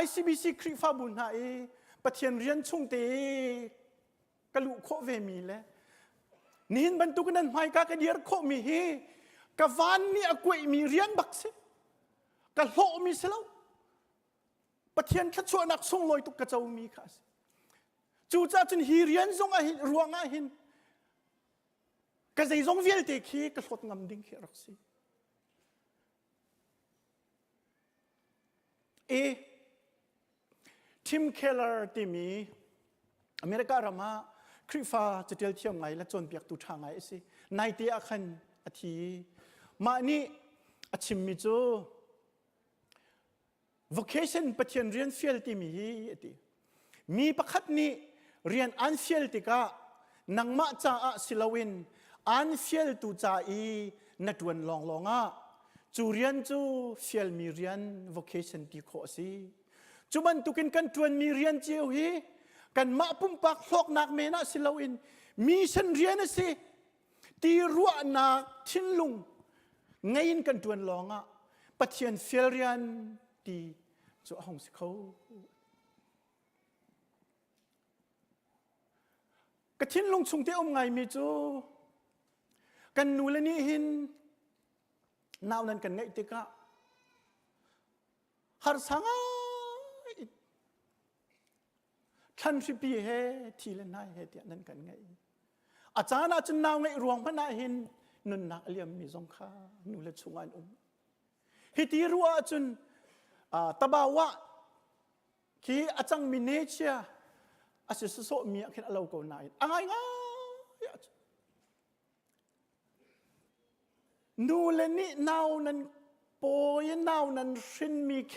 ICBC คริฟาบุญนาเอปะเทียนเรียนช่วงเตกะลุโคเวมีแล้วนี่หินบรรทุกนั้นไม่กากระเดียร์โคมีเฮกะวันนี้อากวยมีเรียนบักเสกะโลมีเสลาปะเทียนขัดชัวนักส่งลอยตุกกระเจ้ามีค่ะจูจ้าจนฮีเรียนส่งอาหินรัวงอาหินกะใจส่งเวียลเตคีกะสดงำดิ่งเขรักสีทิมเคลเลอร์ที่มีอเมริการามาคริฟาจะเที่ยวเที่ยวไงและจนเปียกตุทางไงสิในที่อาคันอาทิมานี่อาชิมมิจู vocation ปะเทียนเรียนเฟียลที่มีที่มีประคัดนี้เรียนอันเฟียลที่กะนังมาจ้าสิลาวินอันเฟียลตุจ้าอีนัดวันลองจูเรียนจูเฟียลมีเรียน vocation ที่ข้อสิจูบันตุกินกันทวนมีเรียนเจียวฮีกันมาปุ่มปักหลอกนักเมนะสิลาวินมีฉันเรียนสิตีรัวนักทินลุงไงยินกันทวนลองปะเทียนเฟียลเรียนที่จูห้องสิเขากระทินลุงชงเที่ยวไงมีจูกันนูเลนี่หินนาวนั้นกันไงติกะหาสังท่านสิปีเฮทีละนายเฮตินั้นกันไงอาจารย์อาจจะนาวไงรวงพระนาหินนุนนักเลียมมีสงขานูเลชงอันฮิติรัวจนตบาวะคีอาจังมิเนเชียอาศัยสุโมียขึ้นเราโกนายง่ายนูเลนี่นาวนั้นโปยนาวนั้นชินมีเค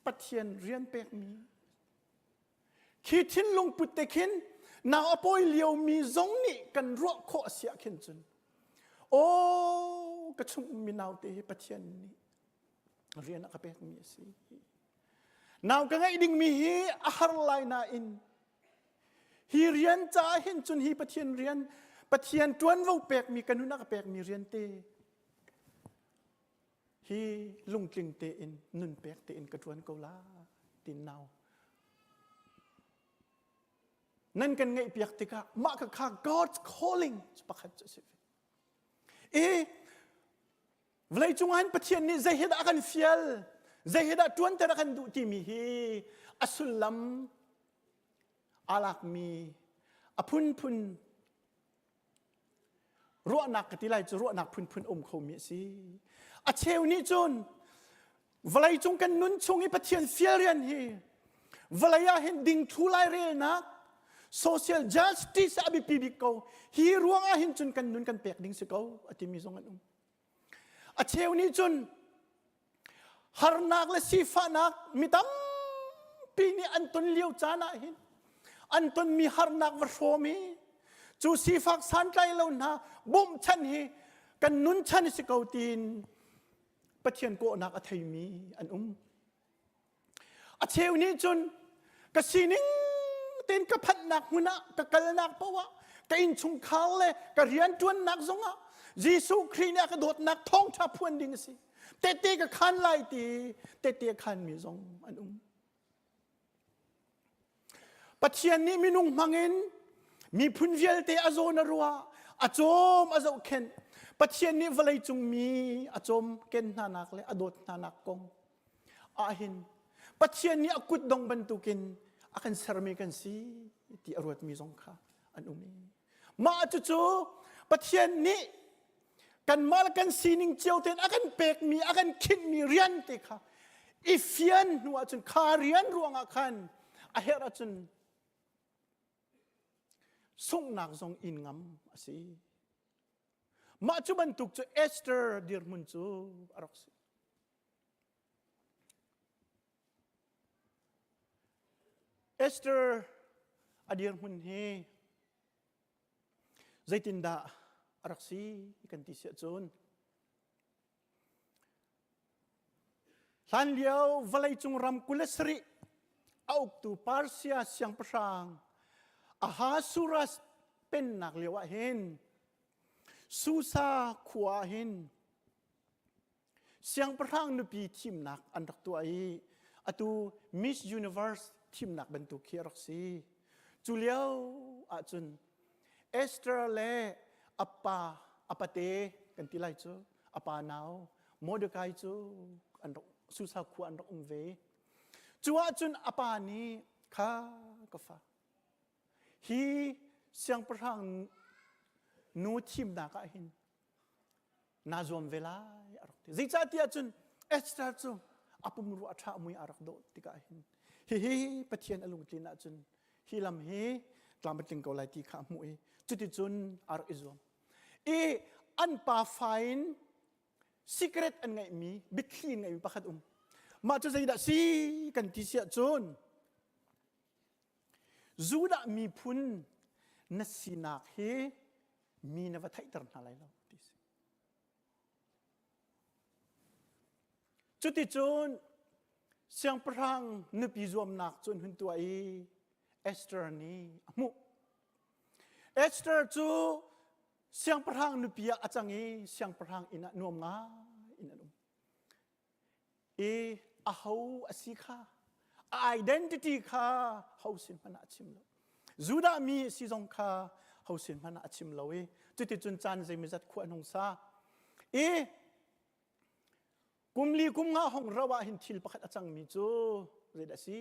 ปะเทียนเรียนเปกมีคิดทิ้นลงปุตเตคิน นาวอปอยเลียวมีซงนี่กันรัวโคเสียเข็นจนโอ้กระชุมมีนาวเตะปะเทียนนี่เรียนนักเป็กมีสินาวกันไงดิ่งมีฮีอาหารไลนาอินฮีเรียนจ้าเห็นจนฮีปะเทียนเรียนปะเทียนจวนว่าเป็กมีกันนุนักเป็กมีเรียนเตฮีลุงกลิงเตอินนุนเป็กเตอินกระจวนเกาลาตินนาวนั่นกันไงเปียกติกะมากับข้า God's calling จะประคัตจะสิเวลาจงอันปะเทียนนี่ใจเห็ดอากันเฟียลใจเห็ดจวนแต่ละกันดูที่มีฮีอัสุลลัมอาลักมีอพุนรัวหนักที่ไรจะรัวหนักพุนอมเขามีสิอาเชวนี่จนเวลาจงกันนุนชงไอปะเทียนเฟียเรียนฮีเวลาเห็นดิ่งทุไลเรียนักsocial justice abi pibiko hi ruang a hin chun kan nun kan pek ding se ko ati mi zong an a cheu ni chun har nak le sifa nak mitam pini anton liu chana hin anton mi har nak war fomi chu sifak san kai lo na bom chan hi kan nun chan se ko tin pathian ko nak a thai mi an a cheu ni chun ka sining tin ka phat nak huna ka kal nak pawa ka in chung khal le ka rian tuan nak zonga Jesu Christ ne ka dot nak thong tha phuan ding si te ka khan lai ti te khan mi zong an pathian ni minung mangin mi phun vial te azona ruwa achom azo khen pathian ni valai chung mi achom ken na nak le adot na nak kong ahin pathian ni akut dong bantukin akan sermi kan si ti arwat mi zong kha an ma chu pathian ni kan mal kan sining chiao ten akan pek mi akan khin mi rian te kha ifian nuwa chun kha rian ruang akan a hera chun sung nak zong in ngam asi ma chu ban tuk chu Esther dir mun chu arok si Esther adir mun he zaitinda araksi ikan ti sia chun hlan liao valai chung ram kulesri auk tu parsia siang prang aha suras pen nak lewa hen susa khua hen siang prang nu pi thim nak an rak tu ai atu Miss Universeทีมนักบรรทุกเขียรักสีจุเลียวอาจุนเอสเตอร์เลอปาเตกันที่ไรจูอปานาวโมเดกายจูอันสุสาคูอันรักเวจูอาจุนอปานีข้ากฟ้าฮีเสียงประทังนูทีมนักหินนาจวมเวลาอารักที่จิตใจอาจุนเอสเตอร์จูอาปุมรัวชามุยอารักโดติกาหินฮีปะเทียนอลุงตินะจุนฮีลำฮีกลามเป็นติงเกาไลตีขามุยจุดจุนอาร์อิซอมอันป่าไฟน์ซีเครตอันไงมีบิคลีนไงมีประคัดมาจะใจดัชซีกันที่เสียจุนจูดามีพุนนัสซีนักเฮมีนวัตไทตรนาไลแล้วจุดจุนเสียงพรังนึกพิจวมหนักจนหุ่นตัวเอสเตอร์นี่มุเอสเตอร์จูเสียงพรังนึกพิจอาจังเสียงพรังอินะนวมงาอินะนวมอาหูอาศิข้า identity ข้าเขาสินพันอาชิมแล้วจูดามีสิจงข้าเขาสินพันอาชิมแล้วจุดที่จุนจันใจมิจัดขวานงซากุมลีกุมงาห้องระวะหินทิลประคัดอาจังมีจูเรดสี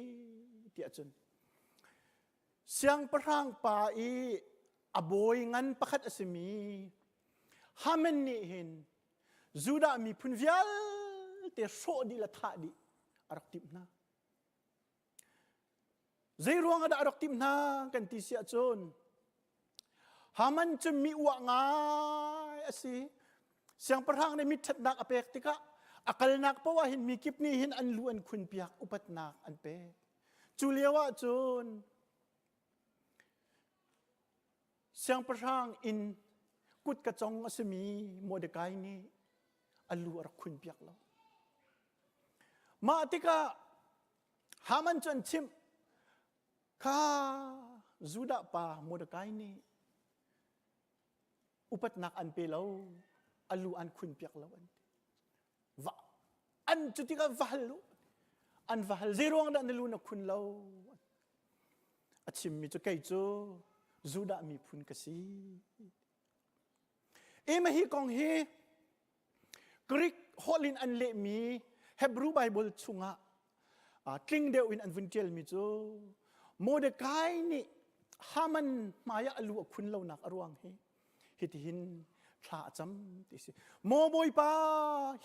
ที่อาจุนเสียงประทังป่าอบอยงันประคัดอาศมีฮามันนี่เห็นจูดามีพุนวิลเตโชดีละท่าดีอารักติมนาใจรวงadaอารักติมนากันที่เสียจนฮามันจะมีวงายอาศิเสียงประทังในมิตรนักอเปกติกะakal nak pawahin mikip ni hin an luan kun piak upat nak an pe juliawa chun สียงประทางอินกุดกระจงอสมีโมเดกายนี่อลูรักคุณเปียกเรามาติกาหามันจนชิมข้าจูดาปาโมเดกายนี่อุปนักอันเปล่าอลูอันคุณเปียกเราอันจุดที่ก็วาลูอันวาลเซรวงดันลูนักคุณเราอาชิมมีจุดใกล้จูจูดามีพุนกษีมาฮีกองเฮกรีกฮอลินอันเลมีเฮบรูไบเบิลชุงะกลิงเดวินอันวินเจลมีจูโมเดกายนี่ฮามันมายาอลูคุณเรานักอรวงเฮฮิตหินพระจำติสิโมบอยปา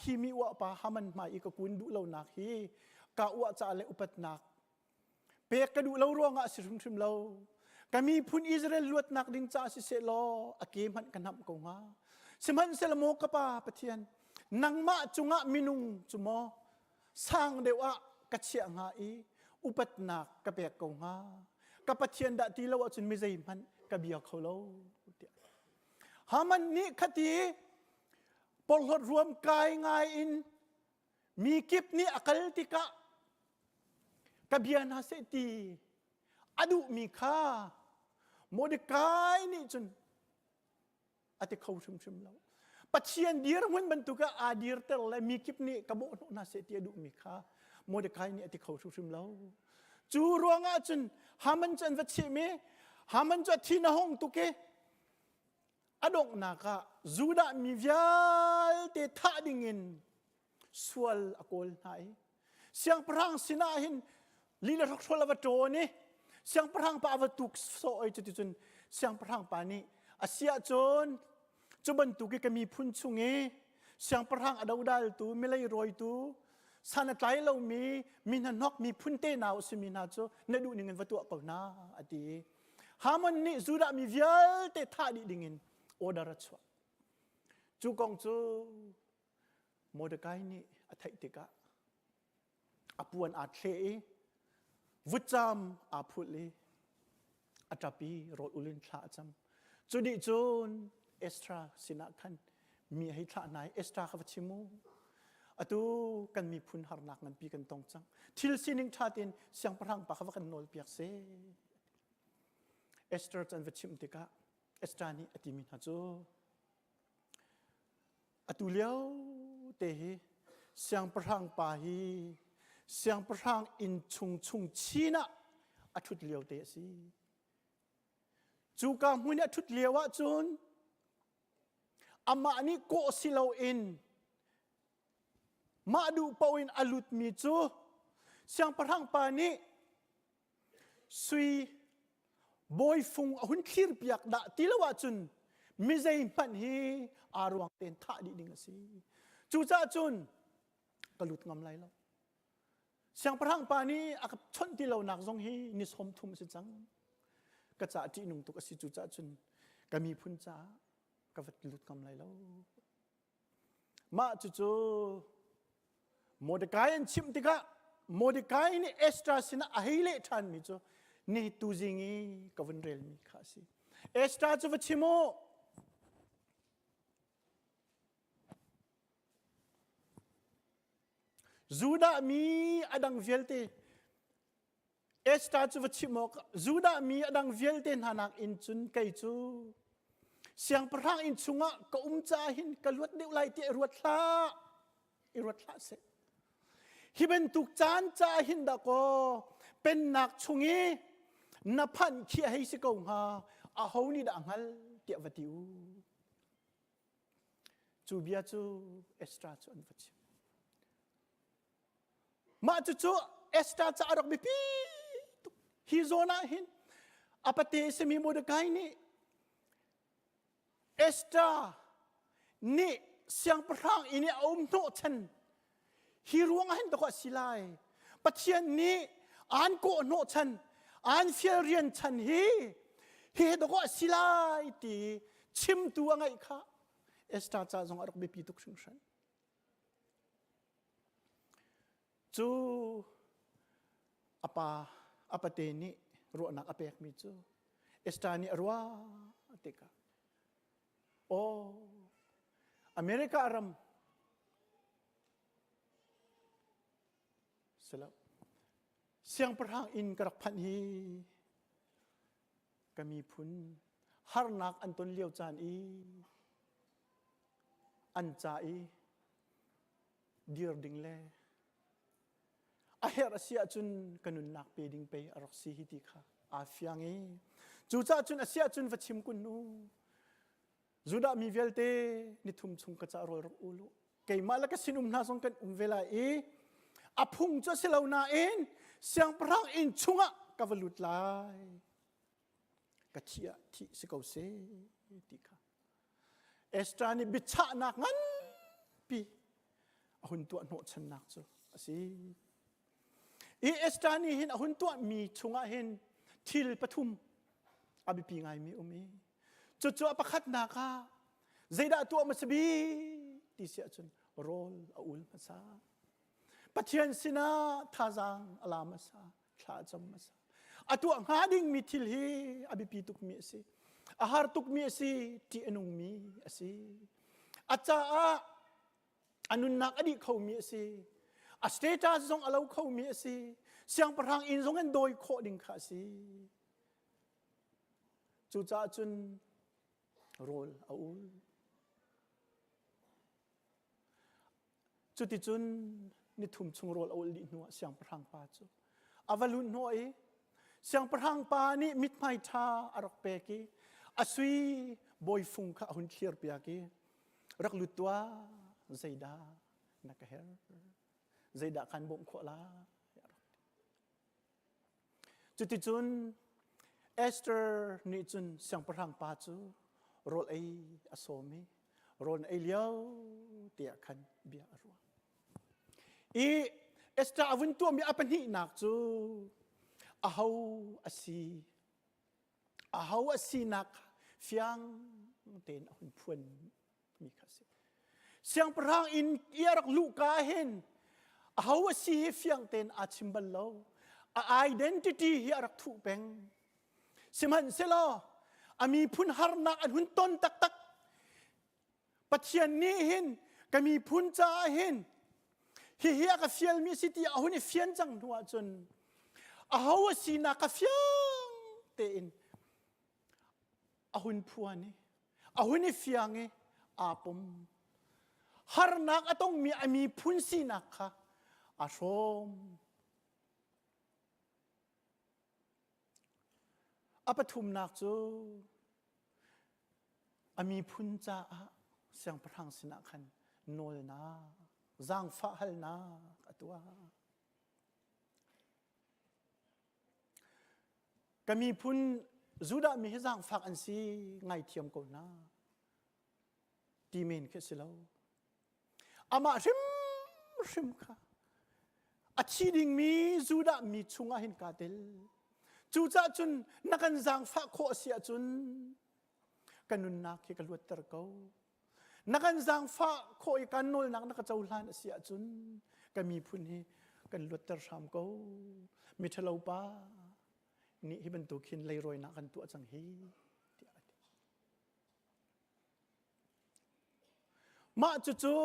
ฮิมิวะปาฮามันมาอีกกุนดูเรานักฮีกะวะจะเลอุปนักเปกกระดูเรารวงอ่ะสิรุมเรากมีพุนอิสราเอลลวดนักดิ้งจ้าสิเซโลอาเกมันกันทำกงฮาสมันเซลโมกปาปะเทียนนังมาจุงะมินุงจุโมสร้างเดวะกัจเชียงหาอีอุปนักกะเปกกงฮากะปะเทียนดะตีเราจุนมิใจมันกะเบียเขาเราหามันนี่คติปลดรวมกายงายอินมีกิบนี่อักลติกะกะเบียนาเสตีอดุมีค่าโมเดกายนี่จนอาทิเขาชุมเราปัจเจียนดีร์มันบรรทุกอาดีร์เตลและมีกิบนี่กะโบโนนาเสตีอดุมีค่าโมเดกายนี่อาทิเขาชุมเราจูรวงอาจนหามันจันวัชเมหามันจัดที่นาห้องตุเกอดงนักะจูดามีวิาลเตท่าดิ่งินสวลอโกลไหนเสียงพรังสินาหินลีลารักโทลวัตโตนี่เสียงพรังปาวตุกโซอยจุดจุนเสียงพรังปานี่อาเซียจนจุบันตุกก็มีพุนชุงเอเสียงพรังอดาวดัลตูไม่เลยรอยตูสานใจเรามีนันนกมีพุนเตนาวสิมีนาโจนดูนิ่งวัตถุก่อนนะอดีหามันนี่จูดามีวิาลเตท่าดิ่งินโอดารัชวจูกองจูโมเดกายนี่อัฐิติกะอปวนอาเทวุจามอาพุลีอัตปีโรอุลินทาจำจุดิจูนเอสตราสินักขันมีให้ทาไหนเอสตราขวัชิมูอตูกันมีพุนหานักมันปีกันตรงจังทิลสินิงชาตินเสียงพรังปะขวักันโนลเปียกเซเอสตราจันวัชิมติกะเอสตรานี่อติมินาจูอตุเลียวเตะเสียงพรังปาฮีเสียงพรังอินชุงชีนะอทุดเลียวเตะสิจูกามุนอทุดเลียวะจุนอามานี่โกสิลาอินมาดูปาวินอลุดมีจูเสียงพรังปานี่สุยบอยฟุงหุ่นขีร์เปียกดะติลวะจุนมิใจมันฮีอารวงเต็นท่าดีดิ่งสิจูจ้าจุนกลุดงำไรแล้วเสียงพรังปานี้อากับชนที่เราหนักทรงฮีนิสมทุมสิจังกระจ่าจีนุ่งตุกสิจูจ้าจุนก็มีพุนจ้าก็วัดลุดงำไรแล้วมาจูโมเดกายอันชิมติกะโมเดกายนี่เอสตราสินะอหิเลทันมิจูนี่ตูจิงีก็วันเรลมีข้าสิเอสตราจูวัชิโมจูดามีอดังเวลเตเอสตาจูวัชิโมกจูดามีอดังเวลเตนานักอินจุนไกจูเสียงพรังอินชุงะก็จาหินกลวดเดียวไลเตรวดลาอิรวดลาเสฮิเป็นตุกจานจาหินดะก็เป็นนักชุงะนับพันขี้ให้สิกงฮาอาหูนี่ดังฮัลเตียวติวจูเบียจูเอสตาจูอันวัชิมาจู่เอสตาจะอารมณ์ปีฮิโซนาหินอาปเตสมีโมเดกายนี่เอสตานี่เสียงพรังอินี่อมโนชันฮิรวงหินตะกวสิไลปัจเจียนนี้อ่านโกโนชันอ่านเฟียเรียนชันฮีตะกวสิไลตีชิมตัวไงคะเอสตาจะทรงอารมณ์ปีตุกชิงชันจูอาปาเตนี่รัวนักอเปกมีจูเอสตานี่รัว ติกาโออเมริกาอารมสลับเสียงประทางอินกระพันฮีก็มีพุนฮาร์นักอันต้นเลี้ยวจานอีอันจ่าอีดีร์ดิงเล่อาเฮรเสียจุนกันนุนนักเปดิงไปอรักสีฮิติค่ะอาฟิยังอีจูจ่าจุนอาเสียจุนวัชิมกุนนูจูดามีเวลเตนิทุมชุงกระจารอยรักอุลุเกี่ยมาแล้วก็สินุมนาสงกันเวลาอีอาพุงจะเสลาวนาเองเสียงพระอินชุงะกวลุดลายกะเทียที่สกาวเซติค่ะเอสตรานี่บิชานักงั้นปีหุ่นตัวโนชันนักจ้ะสิอีเอสตรานี่เห็นหุ่นตัวมีชุงะเห็นทิลปทุมอบิปีไงมีอุมีจู่ๆประคัดนาคาใจด่าตัวมัสบีที่เสียจนโรลอุลมาซาปัจเจียนสินาทาจังอลามาซาชาจัมมาซาอตัวงาดิ่งมีทิลฮีอบิปีตุกมีสิอาหารตุกมีสิที่อนุมีสิอาจารย์อนุนักอดีตเขามีสิอาสเตตัสทรงอลาวเขามีสิเสียงประทางอินทรงกันโดยโคดิ่งข้าสิจู่จ้าจุนโรลเอาจุดที่จุนนิทุมชงโรลเอาลินัวเสียงประทังปาจูอวลุนหน่อยเสียงประทังปานี่มิดไม่ชาอรักเปกีอาศัยบอยฟุงข้าหุ่นเชียร์เปียกีรักลุตัวใจดานักเฮรใจดาคันบ่มขวลาจุดที่จุนเอสเตอร์นี่จุนเสียงประทังปาจูโรลไออสมีโรลไอเลี้ยวเตียคันเบียรัวอีเอสตราวันตัวมีอปันหินักจูอาหาวอาศีนักฟียงเต็นอาหุ่นพวนมีข้าศึกเสียงพระอินเอียรักลูกาเห็นอาหาวอาศีฟียงเต็นอาชิมบัลโลidentity เฮียรักถูกเป็นสิมันเสลออามีพุนฮาร์นักอันหุ่นต้นตักปัจเจียนนี้เห็นก็มีพุนจ่าเห็นเฮียกับเฟียลมีสิทธิ์อาหุ่นเฟียนจังหัวจนอาหาวสีนักกับเฟียงเต็นอาหุ่นพัวนี่อาหุ่นเฟียงอาปมฮาร์นักต้องมีพุนสีนักค่ะอาชมอปทุมนักจูอามีพุนจ่าเสียงพระทังสินะคันโนลนาจังฟ้าฮัลนาตัวก็มีพุนจูดามีจังฟ้าอันซีไงเทียมก่อนนะตีเมนแค่สิเราอามาริมค่ะอาชีดิงมีจูดามีชุงอาหินกาเตลจูจ่าจุนนักันจังฟ้าโคเสียจุนกันนุนนักที่กันลวดตะเกานักันจังฟ้าโคอีกันโนลนักนักเจ้าลานเสียจุนก็มีพุนที่กันลวดตะชามเกามิทะเลาป้านี่ที่เป็นตัวขินเลยรอยนักกันตัวจังฮีมาจู่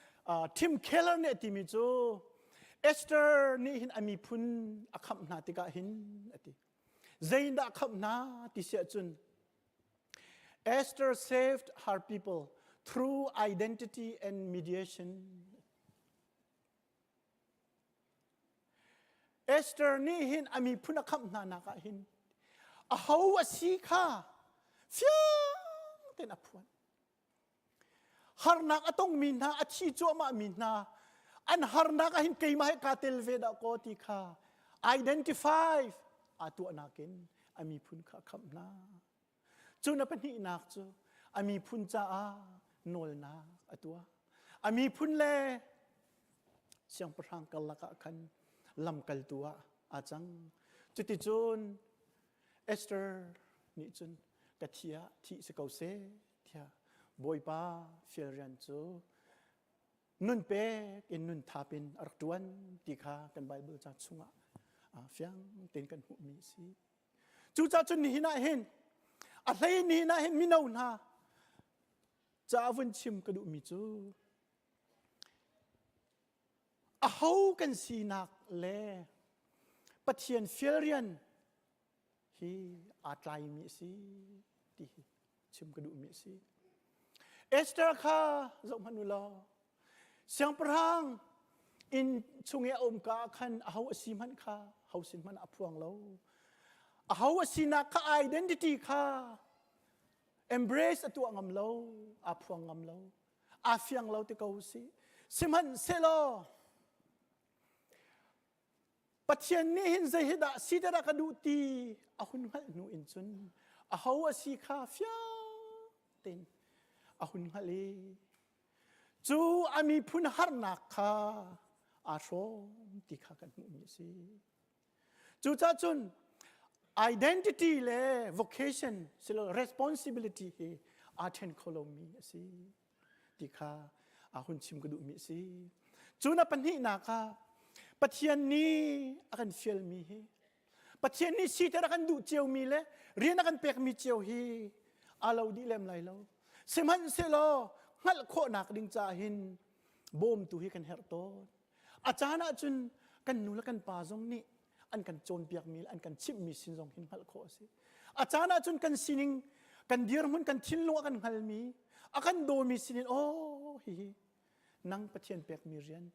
ๆทิมเคลเลอร์เนี่ยที่มีจู่เอสเตอร์นี่หินอามีพุนอาคับนาติกาหินที่ใจนักขับนาที่เสียจุนEsther saved her people through identity and mediation. Esther นี่หินอามีพุนคำนานักหินอาหาวสีข้าฟิงเต็นอภวนฮาร์นักต้องมีนาอาชีจัวมามีนาอันฮาร์นักหินเกี่ยมาให้กาเตลเวดากอติข้า identify อาตัวนักินอามีพุนข้าคำนาจูนับเป็นหินักจูอามีพุนจ้าโนลนักตัวอามีพุนเล่เสียงประทังกัลลักขันลำกัลตัวอาจังจุดที่จูนเอสเตอร์นี่จูนกะเทียที่สกาวเซเทียบอยป้าฟิลเรียนจูนุนเป๊กนุนทาเป็นรักตวนตีขากันไบเบิลจากสุงะเฟียงเต็นกันหุมีสีจูจ้าจุนนี่น่าเห็น อะไรนี่นะเห็นมินานะจะวันชิมกระดูมิจูเขากันสีนักเล่ปะเทียนเฟียเรียนฮีอาตไลมิสีดีชิมกระดูมิสีเอสเตอร์ข้าจงพันุลาเสียงพรังอินชุงเออมกาขันเขาสีมันข้าเขาสิมันอพวงเราเขาสีนักข้า identity ข้า embrace ตัวงามเราอพวงงามเราอาเฟียงเราที่เขาสิมันเซโลปัจจัยนี้เห็นใจเหตุสิทธิ์รักดูตีอาหุนหัลนูอินจุนอาหัวสีข้าฟิาเต็นอาหุนหัลจูอามีพุนหารนักข้าอาโรมติข้ากันมุมิสิจูจ้าจุน identity เลย vocation สิโล responsibility อาเทนโคโลมีสิติข้าอาหุนชิมกระดูมิสิจูนับปัญหานักข้าปัจจัยนี้อาการเฟลมีเฮปัจจัยนี้สิแต่อาการดูเจียวมีเลยเรียนอาการเปียกมีเจียวเฮอาเราดีเล่มไรเราเสมันเสลองัดโคนักดิ่งจ่าหินบ่มตุให้กันเฮร์โตอาจารย์จุนกันนูและกันป่าจงนี้อันกันโจนเปียกมีอันกันชิบมีสินจงหินงัดโคสิอาจารย์จุนกันสินิงกันเดียร์มุนกันทิ้งลงกันหัลมีอากันโดมีสินินโอ้ฮินั่งปัจจัยเปียกมีเรียน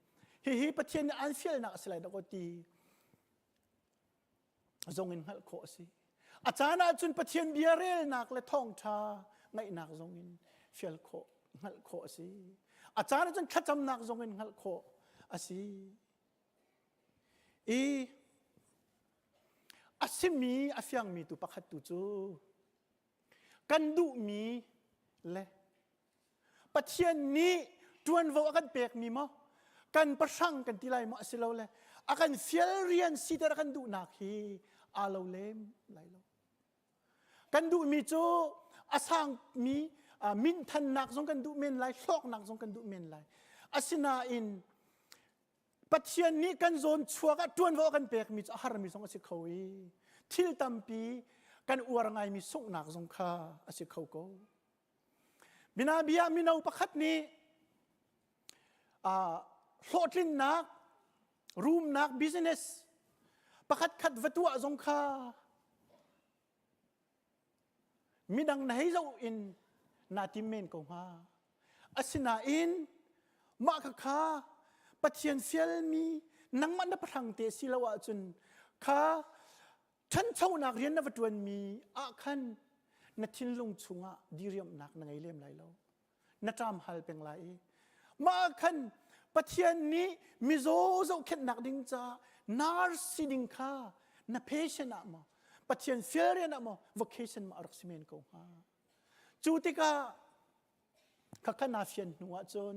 ฮีประเทศอันเฟียลนักสลายดอกตีจงอินหัลโคสิอาจารย์จุนประเทศเบียร์เรลนักและท่องชาไม่นักจงอินเฟียลโคหัลโคสิอาจารย์จุนขจำนักจงอินหัลโคอสิอาศิมีอาฟียงมีตุปักขัดตุจูกันดุมีเละประเทศนี้จวนว่ากันเปียกมีมั้งกันประชังกันที่ไรมาสิเราเลยอาการเฟียเรียนสิแต่กันดูนักฮีอาเราเล่มไรเรากันดูมีโจอาสังมีมินทันนักสงกันดูเมนไรชอกนักสงกันดูเมนไรอาศินาอินปัจจัยนี้กันโซนชัวกันจวนว่ากันเปียกมีอาหารมีสงอาศิเขาอีทิลตัมปีกันอวรไงมีสุกนักสงข้าอาศิเขาโกบินาบิยามินาอุปขัดนี้โหดลินนักรูมนักบิสเนสประคัดขัดวัตถุสงคามีดังไหนเจ้าอินนาติเมนกงฮาอาศินาอินมาคข้าปัจเจียนเฟียลมีนังมันนับทางเตสิลาวะจุนข้าฉันเช่านักเรียนนับวัตถุมีอาคันนัทินลงชุงะดีเรียมนักนังไงเลี่ยมไรแล้วนัจามฮัลเป็นไรมาคันประเทศนี้มิโซโซเข็นหนักดิ้งจ้านาร์สิดิ้งข้านาเพชนะมาประเทศเฟียเรียนะมา vocation มาอักษรเมนกงฮาจูติกาข้านาเฟียนหัวจน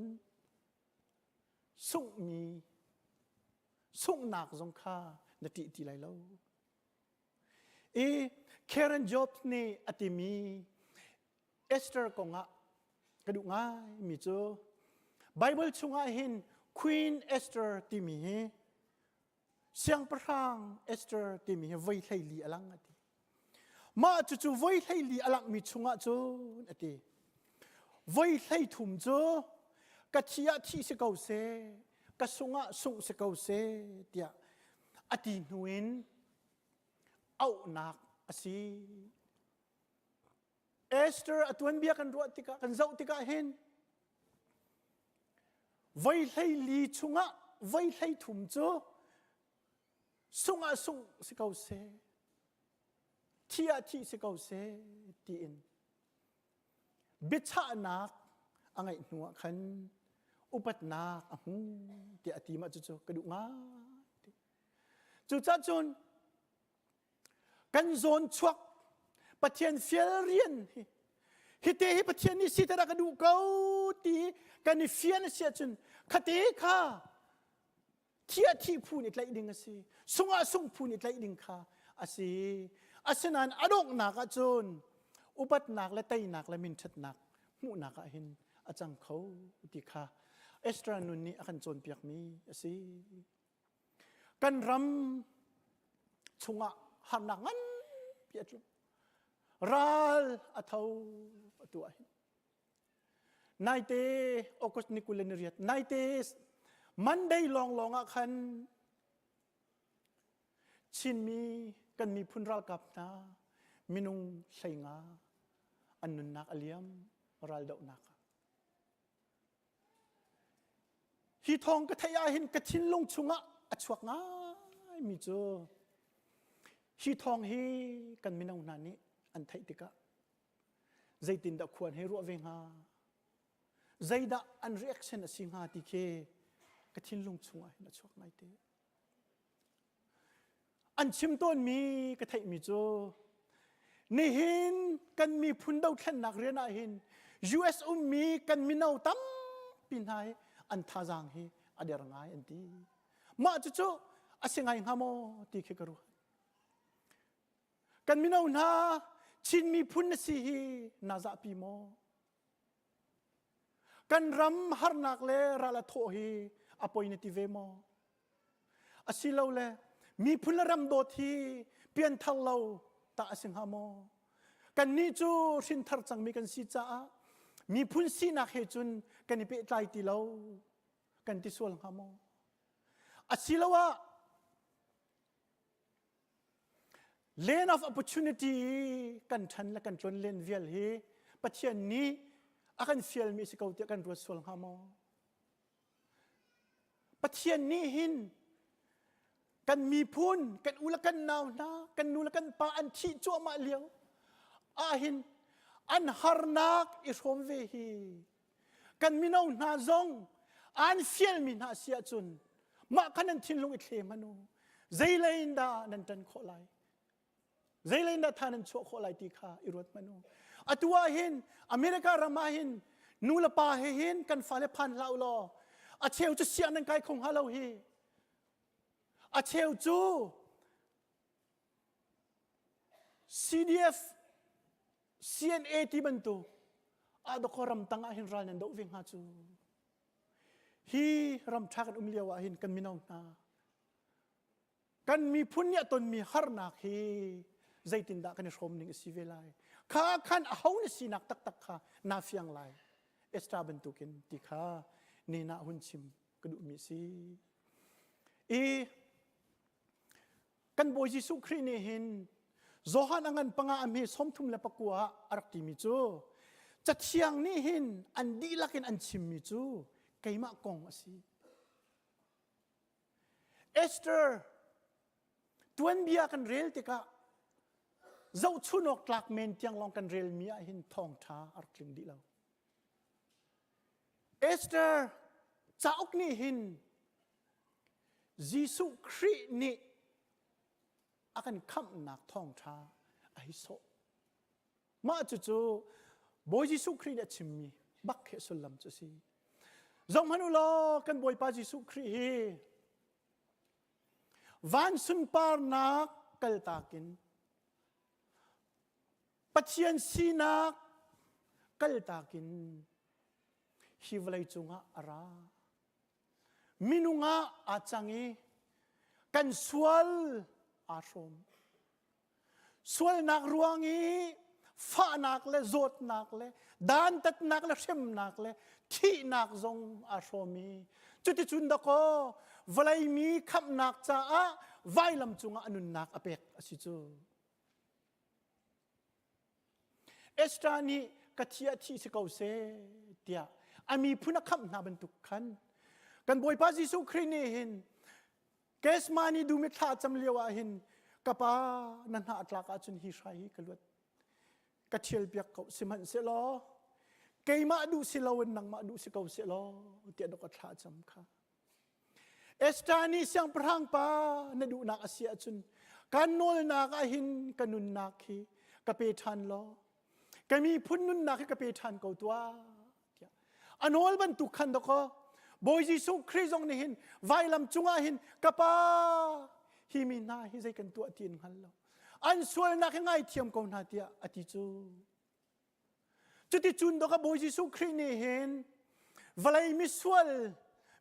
สุงมีสุงหนักสงข้านาติติไรแล้วเคเรนจ็อบนี่อติมีเอสเตอร์กงะกระดูง่ายมีโจไบเบิลชุงอาหิน Queen Esther ที่มีเสียงพระรัง Esther ที่มีไว้ไทยลีอลังอดีมาจู่ๆไว้ไทยลีอลังมีชุงอาจูอดีไว้ไทยทุ่มจูกัจยาที่สกาวเซกัสุงอาสุงสกาวเซเดียอดีนุวินเอาหนักอสีเอสเตอร์อตวันเบียกันรัวติกากันเจ้าติกาเห็นไว้ให้ลีชุงะไว้ให้ถุมโจสุงะสุงสกาวเซที่อาทิสกาวเซตีอินบิชานักอังไงหัวขันอุปัตนักอ่ะหูที่อาทิมาจุกระดูง่าจุจ้าจนกันโซนชวกประเทศเฟียเรียนฮิตเตฮิประเทศนี้สิตระกระดูเกาตีกันนี่เฟียนเสียจนคติข้าที่อาทิพูนิดไรดิ่งสิสุงอาสุงพูนิดไรดิ่งข้าอาศิอาศนันอดกนักจนอุปัตนักและไตนักและมินชัดนักมุนักเห็นอาจังเขาติข้าเอสตรานุนนี่อาการโจนเปียกมีอาศิกันรำชุงอาหันนักงั้นเปียก ral athau atua naite okos nikuleniat naite Monday long akhan chin mi kan mi phunral kap na minung sainga anun nak aliam ral dau nak hi thong ka thaya hin ka thin lung chunga achuak nga mi chu hi thong hi kan minau na ni an thai tika zaitin da khuan he ro venga zaida an reaction asinga ti ke ka thin lung chunga na chuak ngai te an chim ton mi ka thai mi chu ni hin kan mi phun dau thlan nak rena hin US mi kan minau tam pin hai an tha jang hi ader ngai an ti ma chu chu asingai ngamo ti ke karu kan minau na chin mi phun na si hi na za pi mo kan ram har nak le ra la tho hi appointment ve mo asilo le mi phun ram do thi pian thal lo ta asing ha mo kan ni chu sin thar chang mi kan si cha mi phun si na he chun kan ni pe tlai ti lo kan ti sol ha mo asilowa lane of opportunity kan than la kan tlon len vial hi pathian ni akan fiel mi si kau ti kan ro sol ha mo pathian ni hin kan mi phun kan ula kan naw na kan nula kan pa an thi chu ma liang a hin an harnak i rom ve hi kan mi naw na zong an fiel mi na sia chun ma kanan thin lung i the manu zailain da nan tan kho lai zailain da thanan cho kho lai ti kha i rot manu atua hin America rama hin nula pa he hin kan fale phan lau lo a cheu chu sia nan kai khong ha lo hi a cheu chu CDF CNA ti bantu a do koram tanga hin ral nan do ving ha chu hi ram thakan liawa hin kan minau na kan mi punya ton mi har nak hi zaitin da kan shom ning si velai kha khan a haun si nak tak tak kha na fiang lai Esther bantu kin ti kha ni na hun chim kadu mi si kan boy Jesu Christ ni hin zohan angan panga ami somthum la pakua arakti mi chu chathiang ni hin an di lakin an chim mi chu kaima kong asi Esther tuan bia kan rel tika zau chunok tlak men tiang long kan rel mi a hin Thawngṭha arkling di lo Esther chauk ni hin Jesu Christ ni akan kham nak Thawngṭha ai so ma chu chu boy Jesu Christ a chimmi bak khe sulam chu si zong hanu lo kan boy pa Jesu Christ hi van sun par nak kal takin pathian sinak kal takin hiwlai chunga ara minunga achangi kan sual asom sual nak ruangi fa nak le zot nak le dan tat nak le shem nak le thi nak zong asomi chuti chunda ko valai mi kham nak cha a vailam chunga anun nak apek asi chu Esther ni kathia thi se kau se tia ami phuna kham na bantuk khan kan boy pa Jesu Christ ni hin kes mani du mi tha cham lewa hin kapa nan ha atlaka chun hi shai kalwat kathil piak ko siman se lo keima du silawan nang ma du si kau se lo tia do ka tha cham kha Esther ni siang prang pa na du nak asia chun kan nol nak a hin kanun nak hi ka pe than lo kami phunun nak ka pe than ko tua anol ban tu khan do ko boy Jesu Christ ong ni hin vailam chunga hin kapa hi mi na hi zai kan tu atin hal lo an sual na ka ngai thiam ko na tia ati chu chuti chun do ka boy Jesu Christ ni hin valai mi sual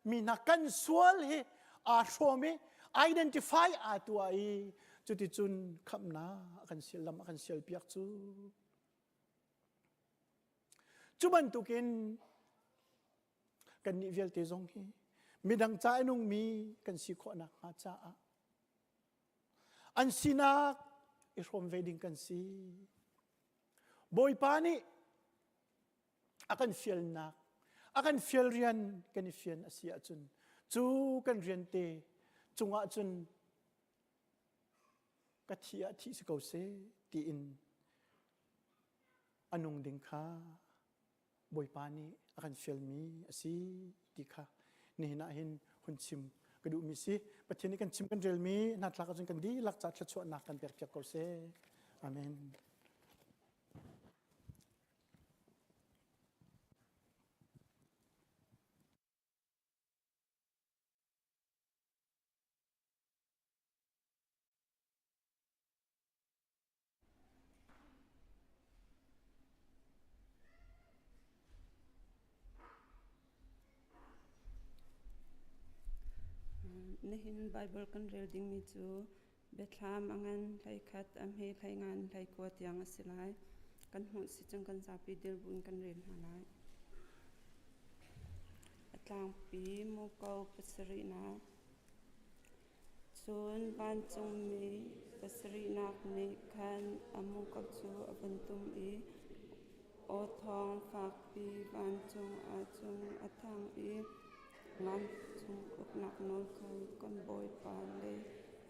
mi na kan sual hi a shomi identify a tu ai chu ti chun kham na akan sil lam akan sil piak chu ban tukin kan ni vel te zong hi midang cha nung mi kan si kho na nga cha an sinak i rom veding kan si boy pani akan fiel na akan fiel rian kan fian asia chun chu kan rian te chunga chun kathia thi sikau se ti in anung ding kha boy pani akan fiel mi asi ti kha ni na hin hun chim kadu mi si pathini kan chim kan rel mi na tla ka chun kan di lak cha thla chwa na kan per pyak ko se amen Nihin Bible kan reading mi chu Bethlehem angan lai khat am he khai ngan lai ko tiang asilai kan hu si chang kan sapi del bun kan rel halai atlang pi mo ko pasri na chun ban chung mi pasri na ni khan amu ko chu avantum i o thong phak pi ban chung a chung athang i ngam chung uknak nol khau kan boy pa le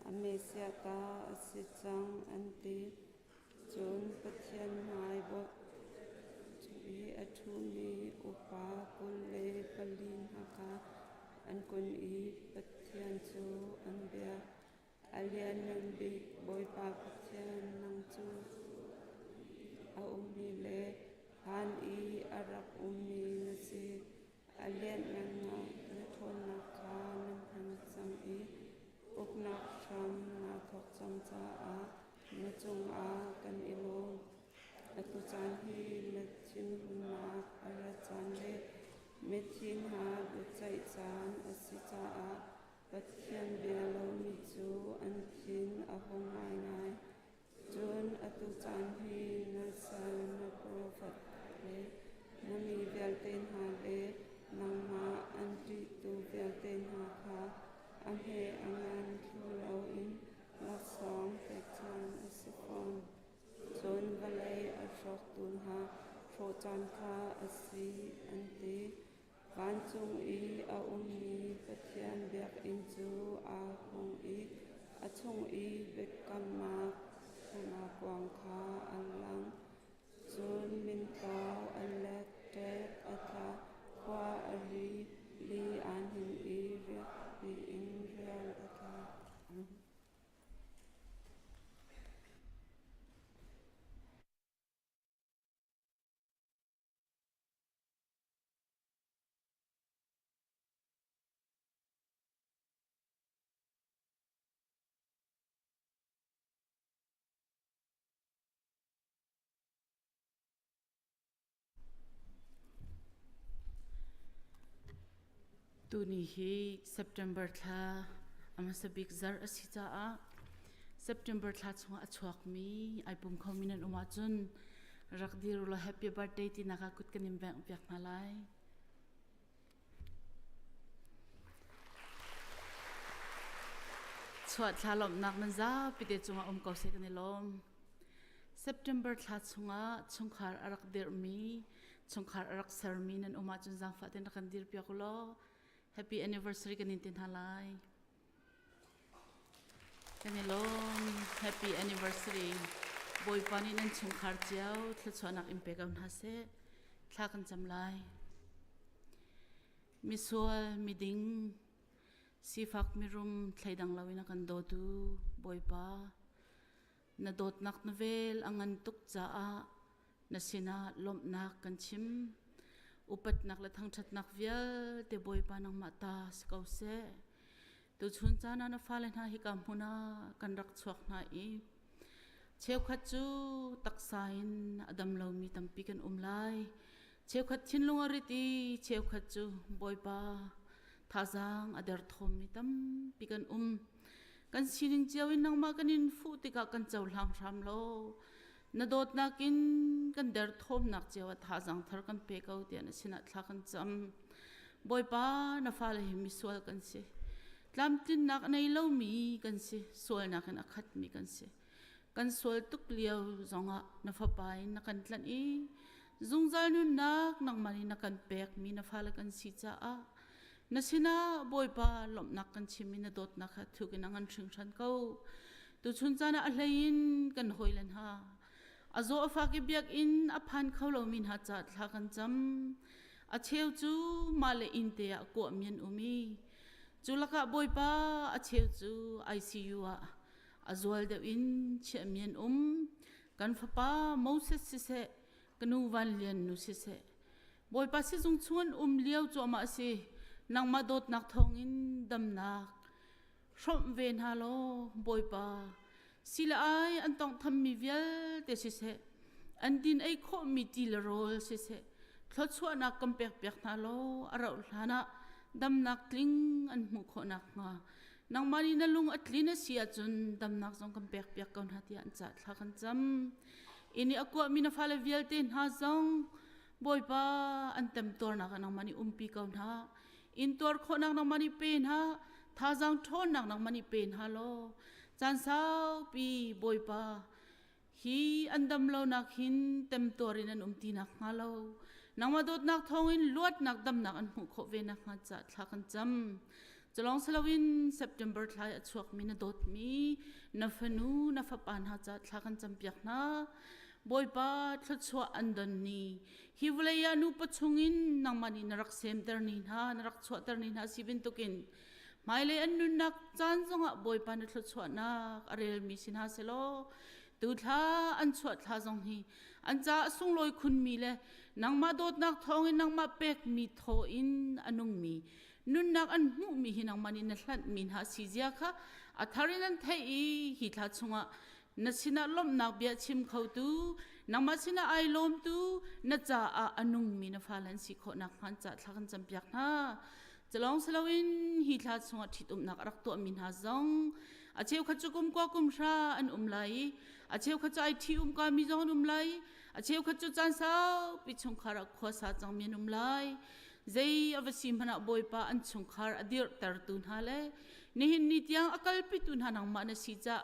amesia ta asichang anti chun pathian hai bo chui athuni upa kulle palin haka an kun i pathian chu an bia alian nan bi boy pa pathian nang chu a ummi le han i arak ummi na si alian nan na thon na kha nan han sam i uknak tham na thok cham cha a na chung a kan ilo atu chan hi na chin na ara chan le me thin ha bu chai chan asi cha a pathian bia lo mi chu an thin a hong ngai ngai chun atu chan hi na sal na prophet le na mi vel ten ha le nang ma an ti tu vel ten ha kha am he angan thu lo in la song te chan asifon chun valai a shok tun ha tho chan kha asi an ti van chung i a ummi pathian biak in chu a hong i a chung i bekam ma na kwang kha alang chun min tau alek tek atha kwa ari li an hin i ria bi in real atha tuni hi September tha amasabik zar asita a September tha chunga achuak mi ai pum khominan uma chun rakdirula happy birthday ti naka kut kanim bang pyak nalai chhuat thlalom nak man za pite chunga ko se kanilom September tha chunga chungkhar arak der mi chungkhar arak sar mi nan uma chun jang fa ten kan dir pyakulo happy anniversary kanin tin halai kanilom happy anniversary boy pani nan chungkhar chiao thla chhuanak impekam na se thla kan chamlai misual miding sifak mirum thlaidang lawina kan do tu boy pa na dot nak novel angan tuk cha a na sina lom nak kan chim upat nak la thangthat nak vial te boy pa nang mata skau se tu chun cha na falen ha hi kam huna kan rak chuak na i cheu khat chu taksain adam lo mi tampi kan umlai cheu khat thin lunga riti cheu khat chu boy pa thazang adar thom mi tam pikan กันสินิงเจียวอินนังมากันอินฟูติกากันเจ้าหลังรำโลนาโดดนักอินกันเดิร์ทอมนักเจียวท่าจังทาร์กันเปกเอาเดียนสินัดลักกันจำบ่อยป้านาฟ้าเลยมิสวลกันสิลำตินนักในเล่ามีกันสิสวลนักนักขัดมีกันสิกันสวลตุกเลียวจงอ่ะนาฟ้าไปนักกันทันอีจงใจนุนักนักมันนักกันเปกมีนาฟ้าเลยกันสิจ้านาสินะบ่อยป้าหลบนักกันชิมินาโดดนักทุกินังอันชิงชันเขาตุชุนจานะอะไรอินกันหอยเลนฮาอาโซอฟากิบยักอินอภันเขาเรามินหาจัดลักกันจำอาเชียวจูมาเลอินเตียกวมีนอุมีจูลักะบ่อยป้าอาเชียวจูICUอะอาโซลเดวินเชื่อมีนกันฟ้าป้ามูเสสิเสกันนูวันเลียนนูสิเสบ่อยป้าสิจงชวนเลี้ยวจูมาสินังมาโดดนักทองอินดำนักชมเวนฮาโลบ่อยป้าสิละไออันต้องทำมีเวลเตสิเสอันดินไอโคมีตีลโรลสิเสทศวนักกำเปียกเปียกนาโลอาราอุลานะดำนักลิงอันมุขนักงานังมานีนลุงอัตลินเสียจนดำนักจงกำเปียกเปียกกันหัดยันจัดลักกันจำอินี่อากวมีนาฟาเลเวลเตนฮาจงบ่อยป้าอันเต็มตัวนักนังมานีปีกันฮะอินตัวคนนักนังมานีเป็นฮะท่าจังทนนักมานีเป็นฮะโลจันสาวปีบ่อยป้าฮีอันดำเรานักหินเต็มตัวรินันตีนักฮะโลนังมาโดดนักทองอินลวดนักดำนักอันหูขบเวนักมาจัดลักกันจำจะลองสลาวินเซปเทมเบอร์ทายช่วงมีนาโดดมีนาฟนูนาฟปานหาจัดลักกันจำเปียกนะบ่อยป้าทัดชัวอันดันนี้ฮิวเลยานุปัจจุงินนังมานีนรักเซมเตอร์นินฮานรักชัวเตอร์นินฮาสิบินตุกินไม่เลยอันนุนักจันทร์จงอ่ะบ่อยป้านัดชัวนักอะไรมีสินหาเซโลตูท่าอันชัวท่าจงฮีอันจะส่งลอยคุณมีเลยนังมาโดดนักทองอินนังมาเป็กมีโทอินอันนุงมีนุนักอันหูมีหินังมานีนัดลัดมินหาสิเจียค่ะอัธารินันเทอีหิทัดจงอ่ะนัดสินะลมนักเบียชิมเขาตูนังมาสินะไอลมตูนัดจ่าอันนุงมีนัฟาลันสิโคนักขันจัดลักกันจำเปียกนะจะลองสลาวินหิทัดจงอ่ะทิดนักรักตัวมินหาจงอาเชียวขจุกุมกว่ากุมชาอันไลอาเชียวขจายที่กามีจงไลอาเชียวขจุจันสาวปิชงคารักขวาสาจังมีไลใจอวสิมหนาบ่อยป้าอันชงคาร์อดีร์ตรตุนฮาเลนี่หินนิตยังอากาลปิตุนหานังมาเนสิจ้า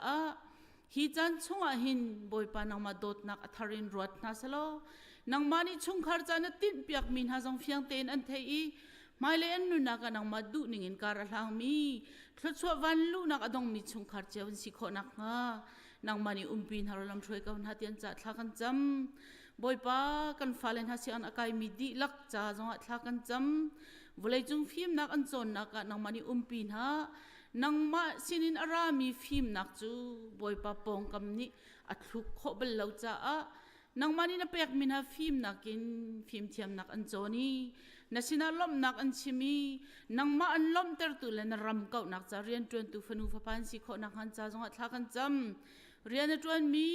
ฮิจันชงอาหินบ่อยป้านังมาโดดนักอัธารินรวดนาสโลนังมานิชงคาร์จานตินเปียกมินหาจงเฟียงเตนอันเทอีไม่เลยอันนุนักนังมาดูนิ่งการหลังมีทศวรรษลูนักอดงมีชงคาร์เจ้าสิโคนักงานังมานิปีนฮาร์ลำช่วยกันหัดยันจัดลักกันจำบ่อยป้ากันฟาเลนหาเสียนอากายมีดีลักจ้าจงอัดลักกันจำเวลาจงฟิล์มนักอันโซนนักนังมานิปีนฮานังมาสินินอารามีฟิล์มนักจูบ่อยป้าปองกำนี้อัดลุกขบเหล่าจ้านังมานินเปียกมินฮาฟิล์มนักกินฟิล์มเทียมนักอันโซนีนัสินาล้มนักอันชิมีนังมาอันล้มเตอร์ตุเลนรำเก่านักจะเรียนจวนตุฟนูฟพันสิโคนักหันจ้าจงอัดลักกันจำเรียนจวนมี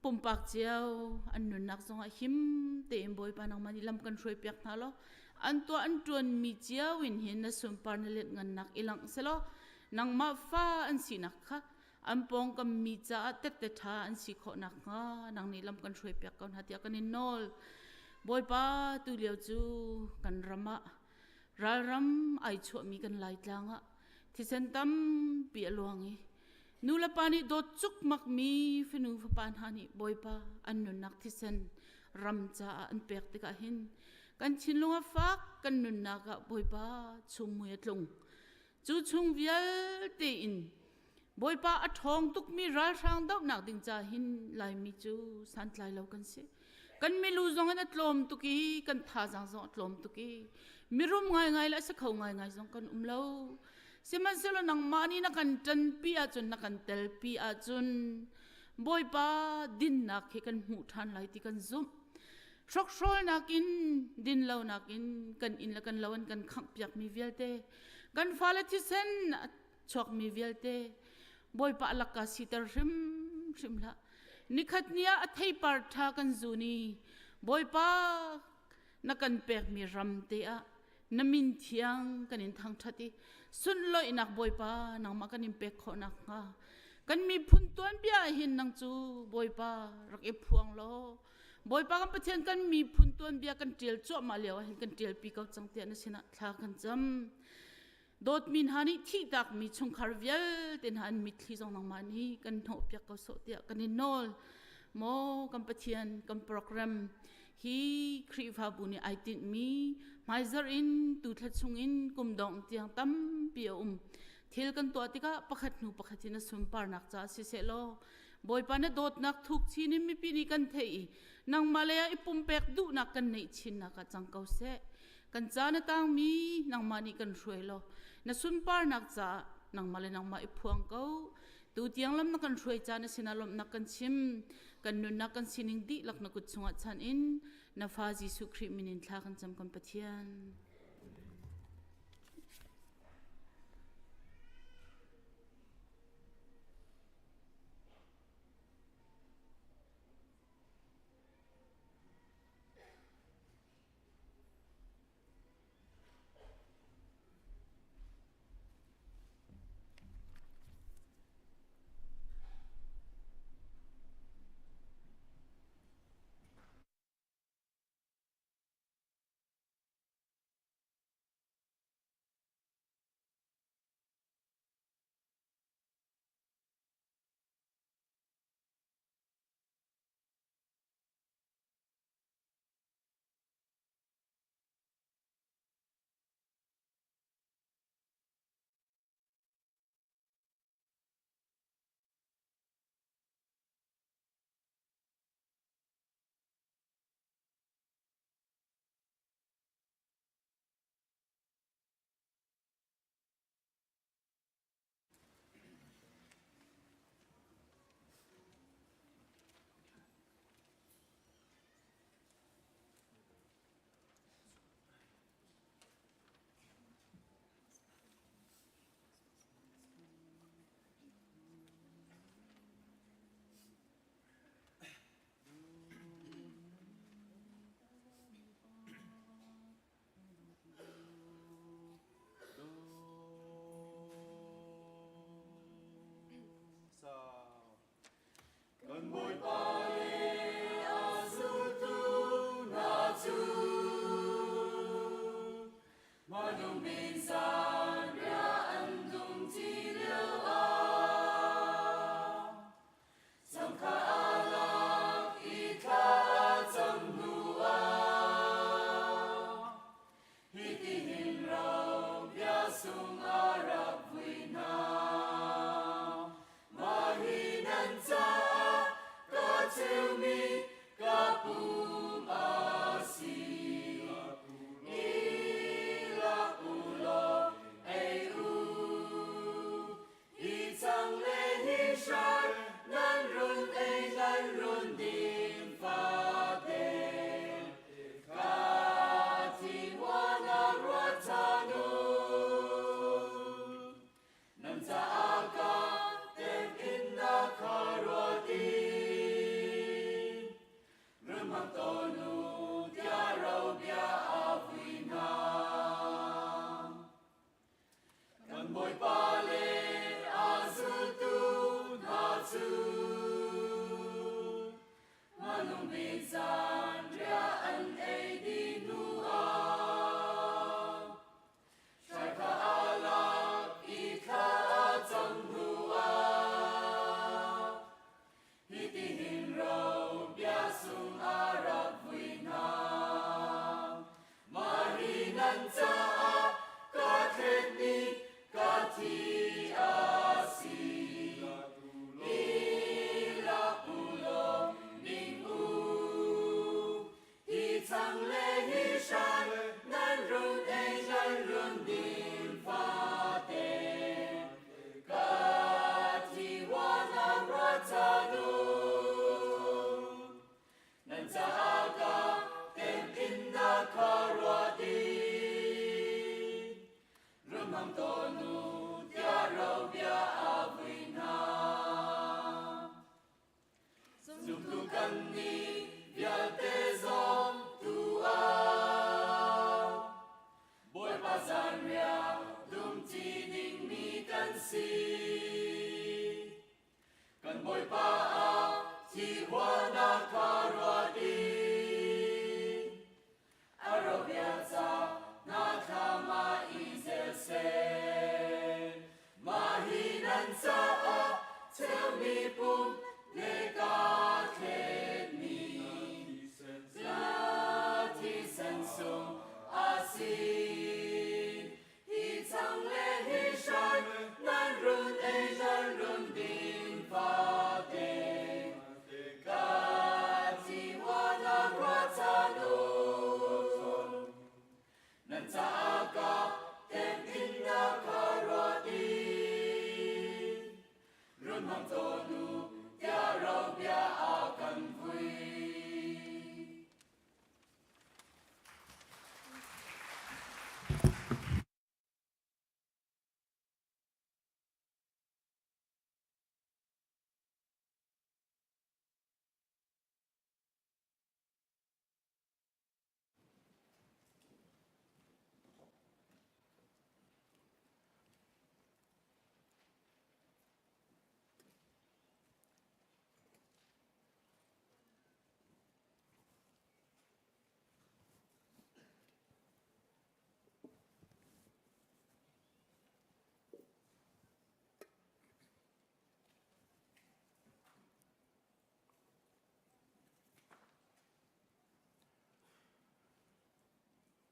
ปุ่มปากเจียวอันนุนักจงอาหิมเต็มบ่อยปานังมันลำกันช่วยเปียกนาโลอันตัวอันจวนมีเจียววินเห็นนะสุมปานเล็ดเงินนักอีหลังเสโลนังมาฟ้าอันสีนักค่ะอันปองกับมีจ้าเต็ดเต็ดท่าอันสีโคนักค่ะนังนี่ลำกันช่วยเปียกกันหัดยากันนินโนลบ่อยป้าตุเลียวจูกันรำรำไอชัวมีกันไหลจางอ่ะที่เส้นตั้มเปียลวงนูละปานิโดดจุกมักมีฟินูฟปานฮานิบ่อยป้าอันนุนักที่เส้นรำจ้าอันเปียกติกาหินกันชินลงฟักกันนุนักบ่อยป้าชุมมวยลงจูชุงเวียลเตอินบ่อยป้าอัดทองตุกมีราช่างดอกหนักดิงจ้าหินลายมีจูสันลายเรากันเสกันไม่รู้จงอันตลมตุกี้กันท่าจังจงอัตลมตุกี้มีรุมง่ายๆและสักเขาง่ายๆจงกันเล่าเสียมันเสียแล้วนังมานี่นักกันจันปีอาจุนนักกันเตลปีอาจุนบ่อยป้าดินนักให้กันหูทันไหลที่กันซุ่มชกโชยนักินดินเล่านักินกันอินแล้วกันเล่ากันขังเปียกมีเวลเตกันฟ้าและที่เส้นชกมีเวลเตบ่อยป้าลักกาสิตริมละนิขัดเนียอัฐิปาร์ทากันจูนีบ่อยป้านักกันเปียกมีรำเตะ namin thiang kanin thangthati sun loi nak boy pa nang ma kanin pek kho nak nga kan mi phun tuan bia hin nang chu boy pa rak e phuang lo boy pa kan pathian kan mi phun tuan bia kan tel cho ma lewa hin kan tel pi kau chang te na sina thla kan cham dot min hani thi tak mi chung khar vial ten han mi thli jong nang mani kan no pyak ko so tia kanin nol mo kan pathian kan program hi khri pha buni ai tin mi mai zar in tu thla chung in kum dong tiang tam pi thil kan to tika pakhat nu pakhatina sumpar nak cha si se lo boy pa na dot nak thuk chini mi pi ni kan thei nang malaya ipum pek du nak kan nei chin na ka chang kau se kan cha na tang mi nang mani kan hruai lo na sumpar nak cha nang male nang ma iphuang kau tu tiang lam na kan hruai cha na sinalom na kan chim kan nun na kan sining di lak na kut chunga chan in na fa Jesu Christ minin thla kan cham kan pathian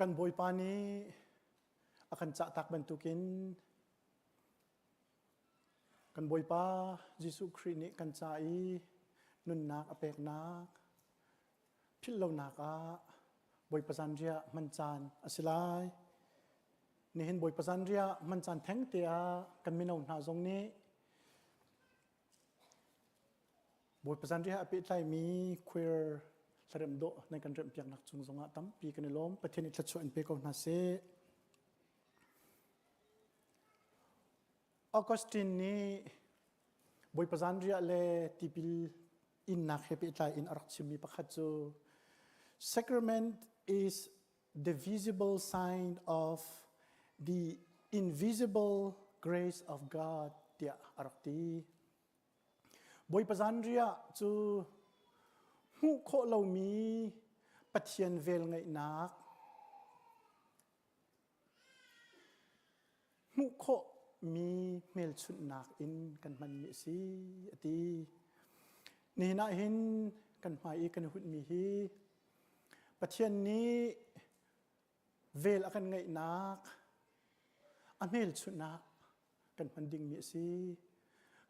กันบอยปานี้อากันจะตักบรรทุกินกันบอยปายิสุครินิกันใจนุนนักอเปกนักพิลลนักอาบอยประจันเรียมันจานอสิไลนี่เห็นบอยประจันเรียมันจานแทงเตียกันไม่นอนหาตรงนี้บอยประจันเรียอภิไลมีคุยสระมโดในการเริ่มเปียกนักจุงสงะตั้มปีกันในล้มประเทศนี้ทัดชวนเปกอนนาเซออกัสตินนี้บอยประจันเรียเลติปิลอินนักเฮปิไลอินอารักชิมีประคัตจู Sacrament is the visible sign of the invisible grace of God เดียอารักตีบอยประจันเรียจูหูโคเรามีปะเทียนเวลไงนักหูโคมีเมลชุดนักอินกันมันมีสิอดีนี่นะเห็นกันมาอีกันหุ่นมีฮีปะเทียนนี้เวลอากันไงนักอเมลชุดนักกันมันดิ่งมีสิ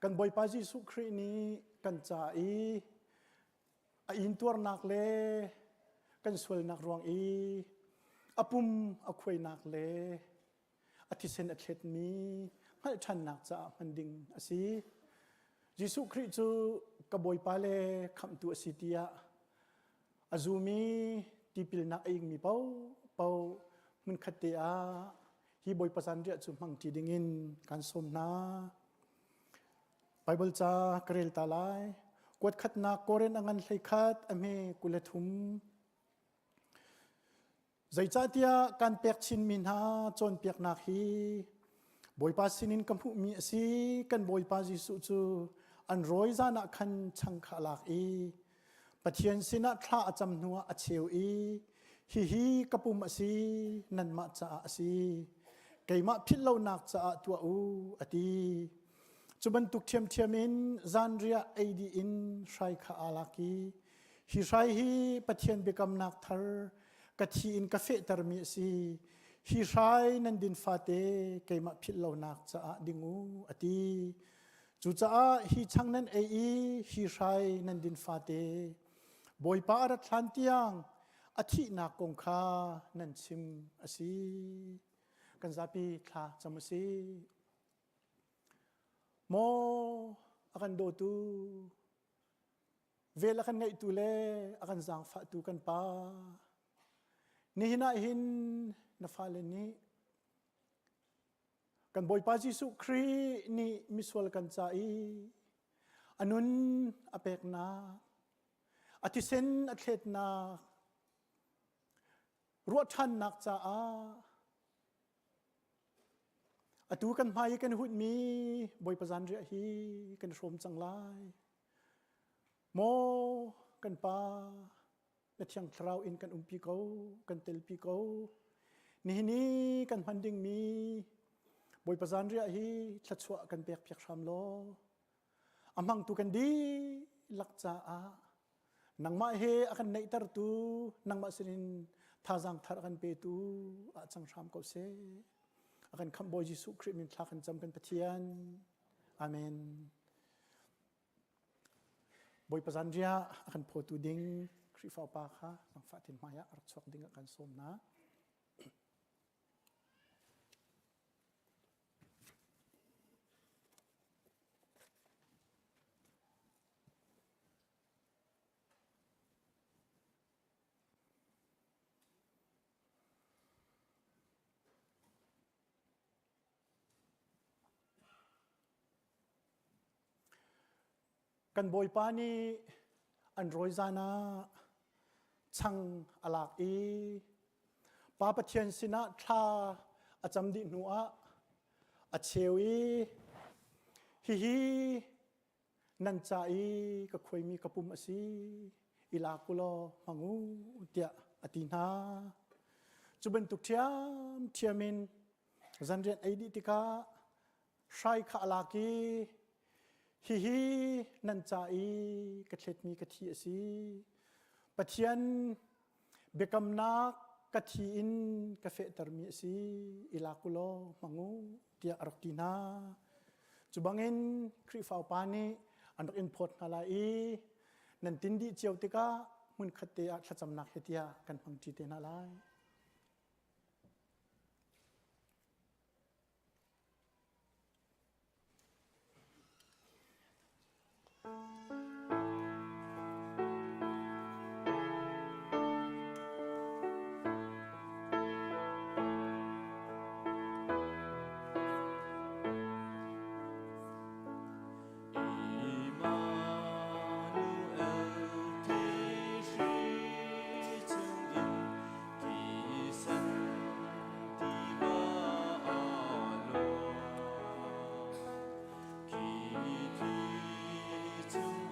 กันบอยปาจิสุครีนี้กันจ่าอินตัวนักเลกันสวยนักรวงอปุ่มอควยนักเลอธิเซนอเทศมีไม่ทันนักจะมันดิ่งอสิยิสุคริจูกบอยปาเลคำตัวสิติยาอาจูมีที่พิลนักเองมีเป้ามันขัดเตียฮีบอยประสันเดียจูมังจีดิ่งินการสมนาไบเบิลจากเรลตาไลกวดขัดนักโกเรนอังันเลยขัดอเมกุเลทุมใจจ่าเตียการเปียกชินมินหาจนเปียกนักฮีบอยปาสินินกัมพูมีสีกันบอยปาจิสุจูอันรอยจานักขันชังขลักปะเทียนสินะทราจำนัวอเชวฮีกัปุมสีนันมาจ่าสีไก่มาพิลเลานักจ่าตัวอดีจุบันตุกเทียมอินจานเรียไอดีอินใช้ข้าอาลักีฮิใช้ฮีปะเทียนเบกำนักทาร์กะทีอินกาเฟตร์มีสีฮิใช้นันดินฟาเตไก่มาพิลเลานักจ่าดิงูอดีจุจ่าฮิช่างนั้นฮิใช้นันดินฟาเตบอยปารัตทันเตียงอธินักกงคานันชิมอสีกันซาปีคลาจำสีโมakan do tu vel akan ngai tu le akan zang fa tu kan pa ni hina hin na fa le ni kan boy pa jisu khri ni miswal kan cha anun apek na atisen atlet na ruat than nak chaตูกันพายกันหุ่นมีบอยประจันเรียฮีกันชมจังไลโมกันปาเล็ดยังคราวอินกันปีเกากันเตลปีเกานี่กันพันดิ่งมีบอยประจันเรียฮีชัดชัวกันเปียกชามโลอามังตูกันดีลักจ้านังมาเฮอากันในตรตูนังมาสิน Thawngṭhachim kan pe tu achang ram ko se akan kham boy Jesu Christ min thla kan jam kan pathian amen boy pazanria akan photu ding Christ fa pa kha sang fatin maya archok ding akan som na kan boy pa ni an roi zana chang alak e pa pathian sina thla acham di nuwa a chewi hi nan cha e ka khoi mi ka pum asi ila kulo mangu tia atina chuban tuk thiam thiamin zanrian aidi tika shai kha alaki hi nan cha e ka thlet mi ka thi asi pathian bekam na ka thi in ka fe tar mi asi ila kulo mangu tia artina chubangin khri fau pani anok in phot nala e nan tindi chiau tika mun khatte a thacham nak hetia kan phangti te na lai to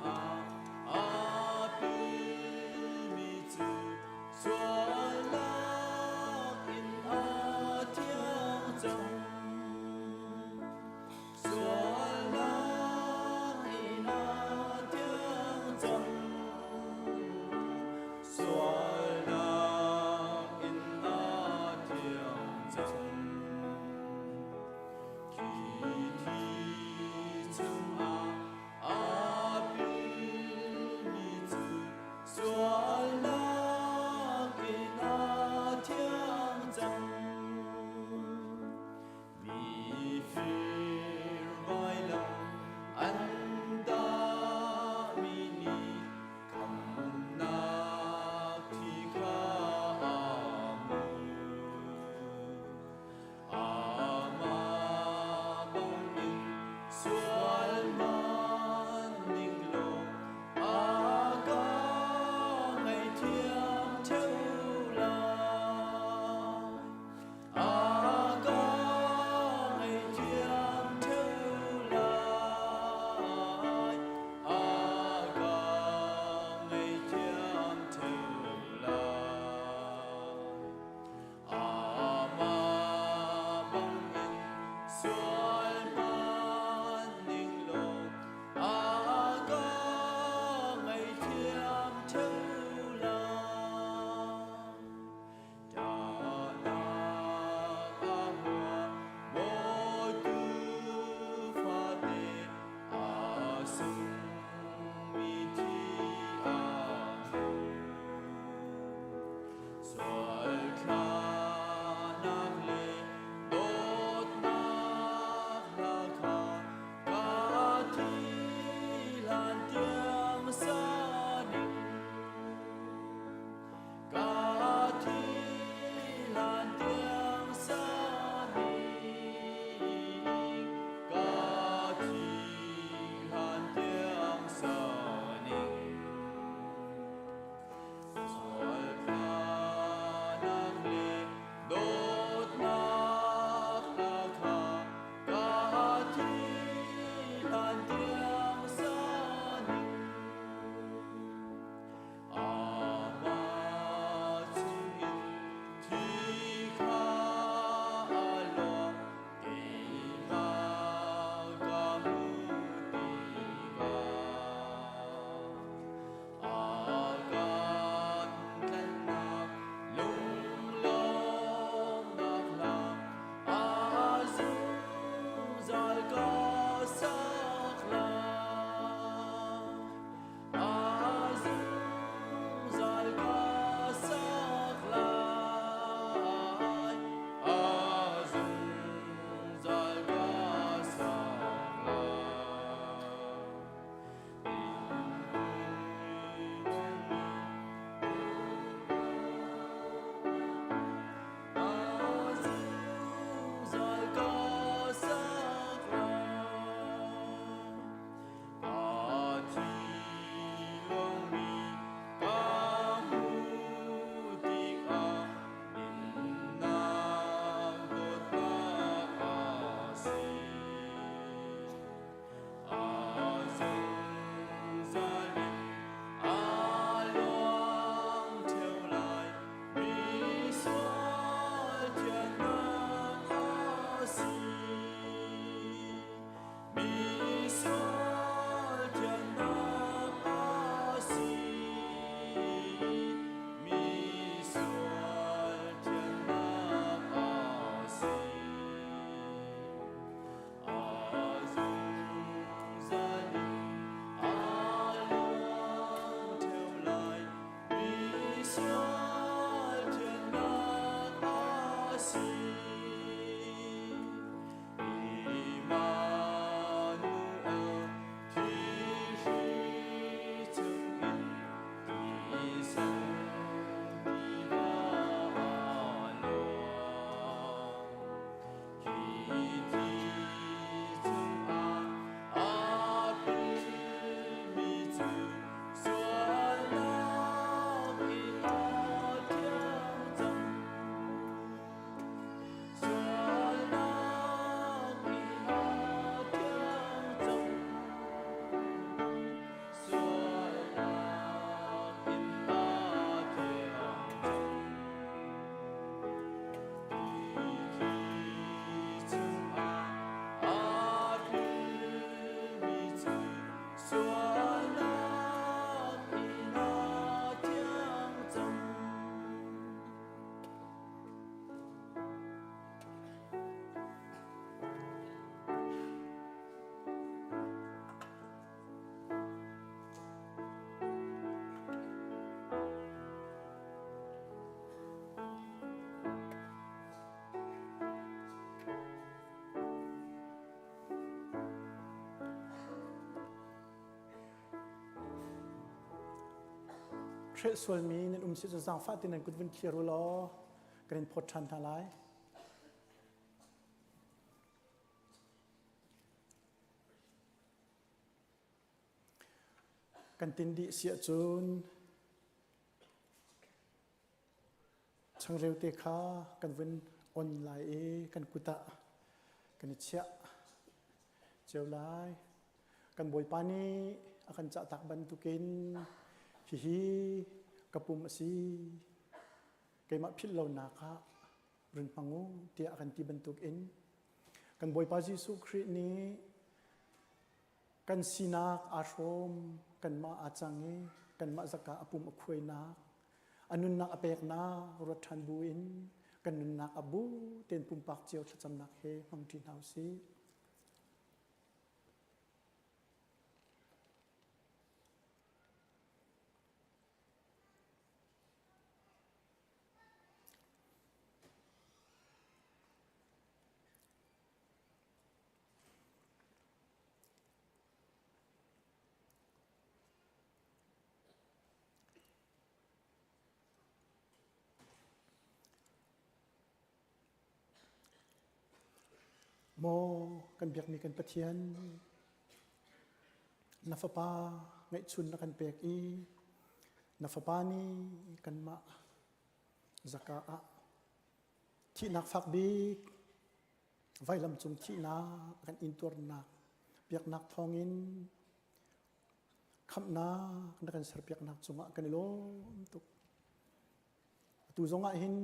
เทรส่วนมีในสิจะสร้างฟ้าที่นั่นกุดวินเคลียร์ล้อกันเป็นพดชันทลายกันตินดีเสียจูนช่างเร็วเตะขากันวินออนไลน์กันกุตะกันเชียเจ้าลายกันบอยปานีอากันจะตักบันทุกินฮิกระปุ่มสีเกมาพิลลานาคารุนพังูเตียกันที่บรรทุกอินกันบอยปาจิสุครีนี้กันสีนักอาชมกันมาอาจังเงกันมาสักกะอปุ่มอควยนักอนุนักอเปกนารถทันบุอินกันนุนักอบูเต็นปุ่มปักเจียวจำนักเฮมังทินเฮาซีโมกันเบียกมีกันปะเทียนนัฟปาไงชุนนักันเปียกอีนัฟปานี่กันมาจักอาที่นักฟักบีไว้ลำจุงที่นากันอินตัวนักเปียกนักทองอินคำนากันเสรเปียกนักจุงกันโลตุกตูจงหิน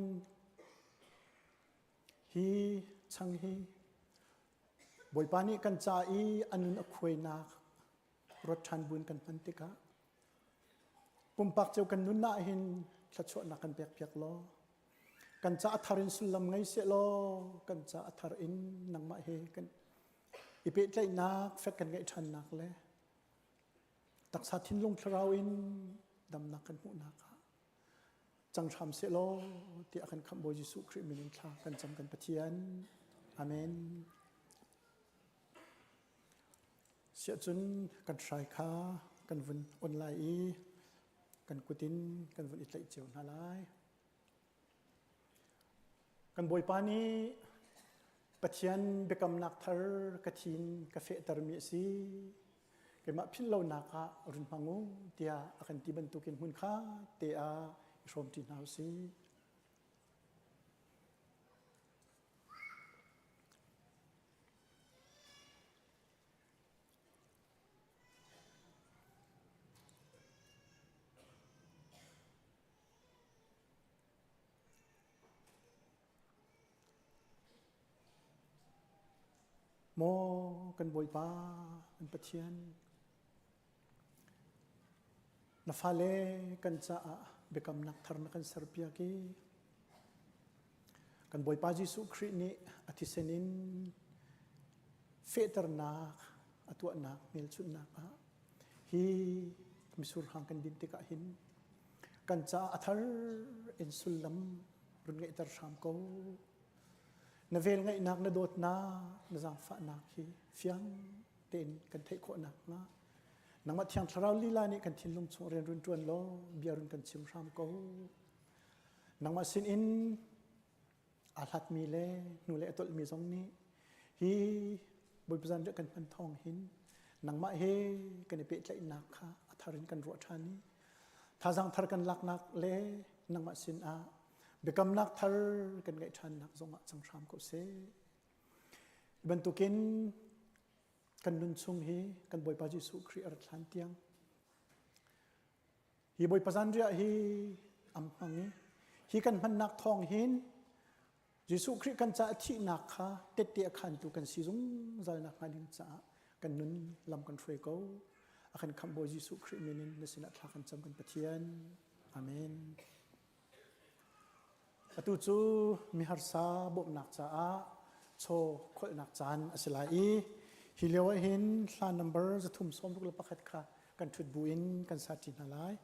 ฮีชังฮีบอยปานีกันจ่าอีอันนุนอควยนักรถชันบุญกันพันติกะปุ่มปักเจ้ากันนุนน่าหินชัดชวนักกันเปียกเปียกล้อกันจ่าอัธารินสุลลัมไงเสียล้อกันจ่าอัธารินนังมาเฮกันอีเปิดใจนักเฟกกันไงชันนักเลยตักษาทินลงทราวอินดำนักกันหูนักจังชามเสียล้อที่อากันคำโบยิสุคริมินินทากันจำกันปะเทียนอาเมนเสียจนกันชายค้ากันวันออนไลน์กันกุตินกันวันอิตาลีเจียวนาลายกันบอยปานีปะเทียนเบกำนักทาร์กะทินกาเฟตาร์มีซีกันมาพิลลานักะรุนพังูเตียอากันที่บรรทุกินหุ่นข้าเตียชมที่นาวซีโมกันบอยปาอันปะเทียนนาฟาเลกันจะเบกำนักทาร์นักกันเซอร์เปียกีกันบอยปาจิสุครินีอธิเซนินเฟเตอร์นักอตัวนักเมลชุนนักฮีมิสุรหังกันดินติกะหินกันจะอัธาร์อินสุลลัมรุนเงตาร์ชามโก na vel ngai nak na dot na zang fa nak hi fiang ten kan thei kho nak na nang ma thiang tharau lila ni kan thin lum chung ren run tuan lo biarun kan chim ram ko nang ma sin in alat mi le nu le tol mi zong ni hi boi pzan je kan pan thong hin nang ma he kan pe tlai nak kha atharin kan ro thani tha jang thar kan lak nak le nang ma sin a bekam nak thar kan ngai than nak zonga chang ram ko se ban tukin kan nun chung hi kan boi pa Jesu Christ ar thlan tiang hi boi pazan ria hi am hangi hi kan man nak thong hin Jesu Christ kan cha thi nak kha te te khan tu kan si zung zal nak halim cha kan nun lam kan threi ko akhan kham boi Jesu Christ menin nasina thla kan cham kan pathian amen atu chu mi har sa bom nak cha a cho khol nak chan asilai hi lewa hin thlan number za thum som ruk la pakhat kha kan thut buin kan sa tin halai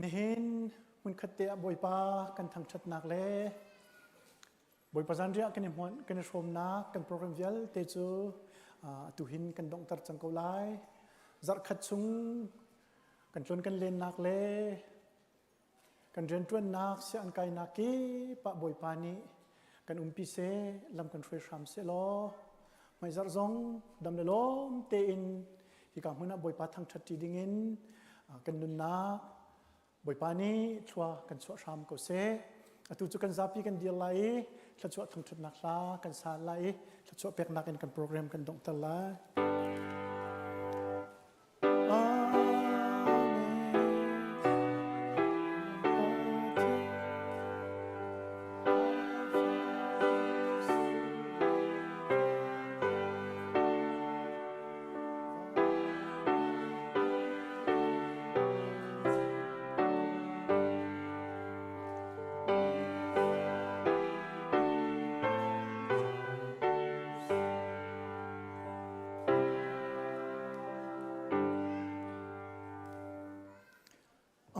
Nihin mun khatte boi pa kan thang that nak le boi pa zanria kan hon kan shom na kan program vial te chu tu hin kan dong tar chang ko lai zar khat chung kan tlon kan len nak le kan ren tuan nak se an kai nak ki pa boi pa ni kan umpi se lam kan thre sham se lo mai zar zong dam le lom te in hi ka huna boi pa thang that ti ding in kan nun na boi pa ni chua kan chua sham ko se atu chu kan zapi kan dia lai la chu thang thut nak la kan sa lai la chu pek nak kan program kan dong tala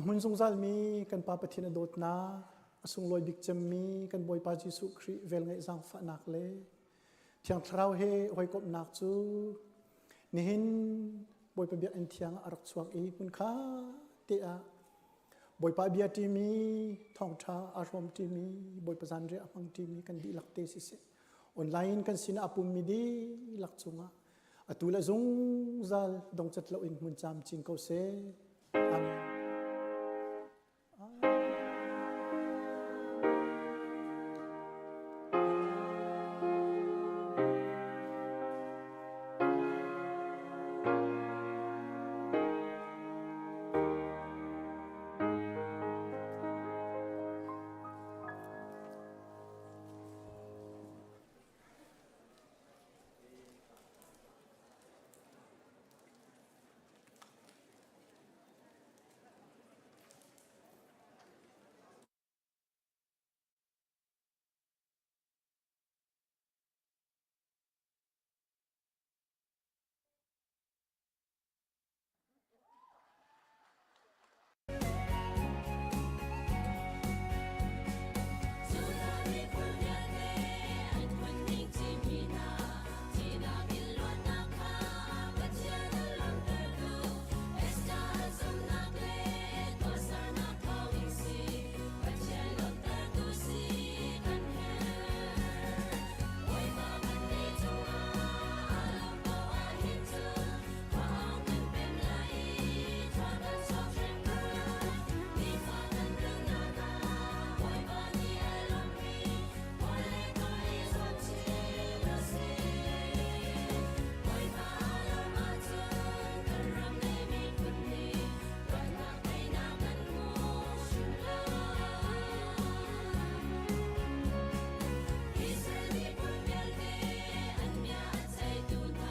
Amun zungzal mi kan pa pathina dot na asung loi bik cham mi kan boy pa Jesu Christ vel ngai zang fa nak le thiang thrau he hoi kop nak chu nihin boy pa bia an thiang arak chuak e mun kha te a boy pa bia ti mi Thawngṭhachim arom ti mi boy pa zan re amang ti mi kan di lak te si se online kan sin apum mi di lak chunga atula zungzal dong chat lo in mun cham ching ko se amen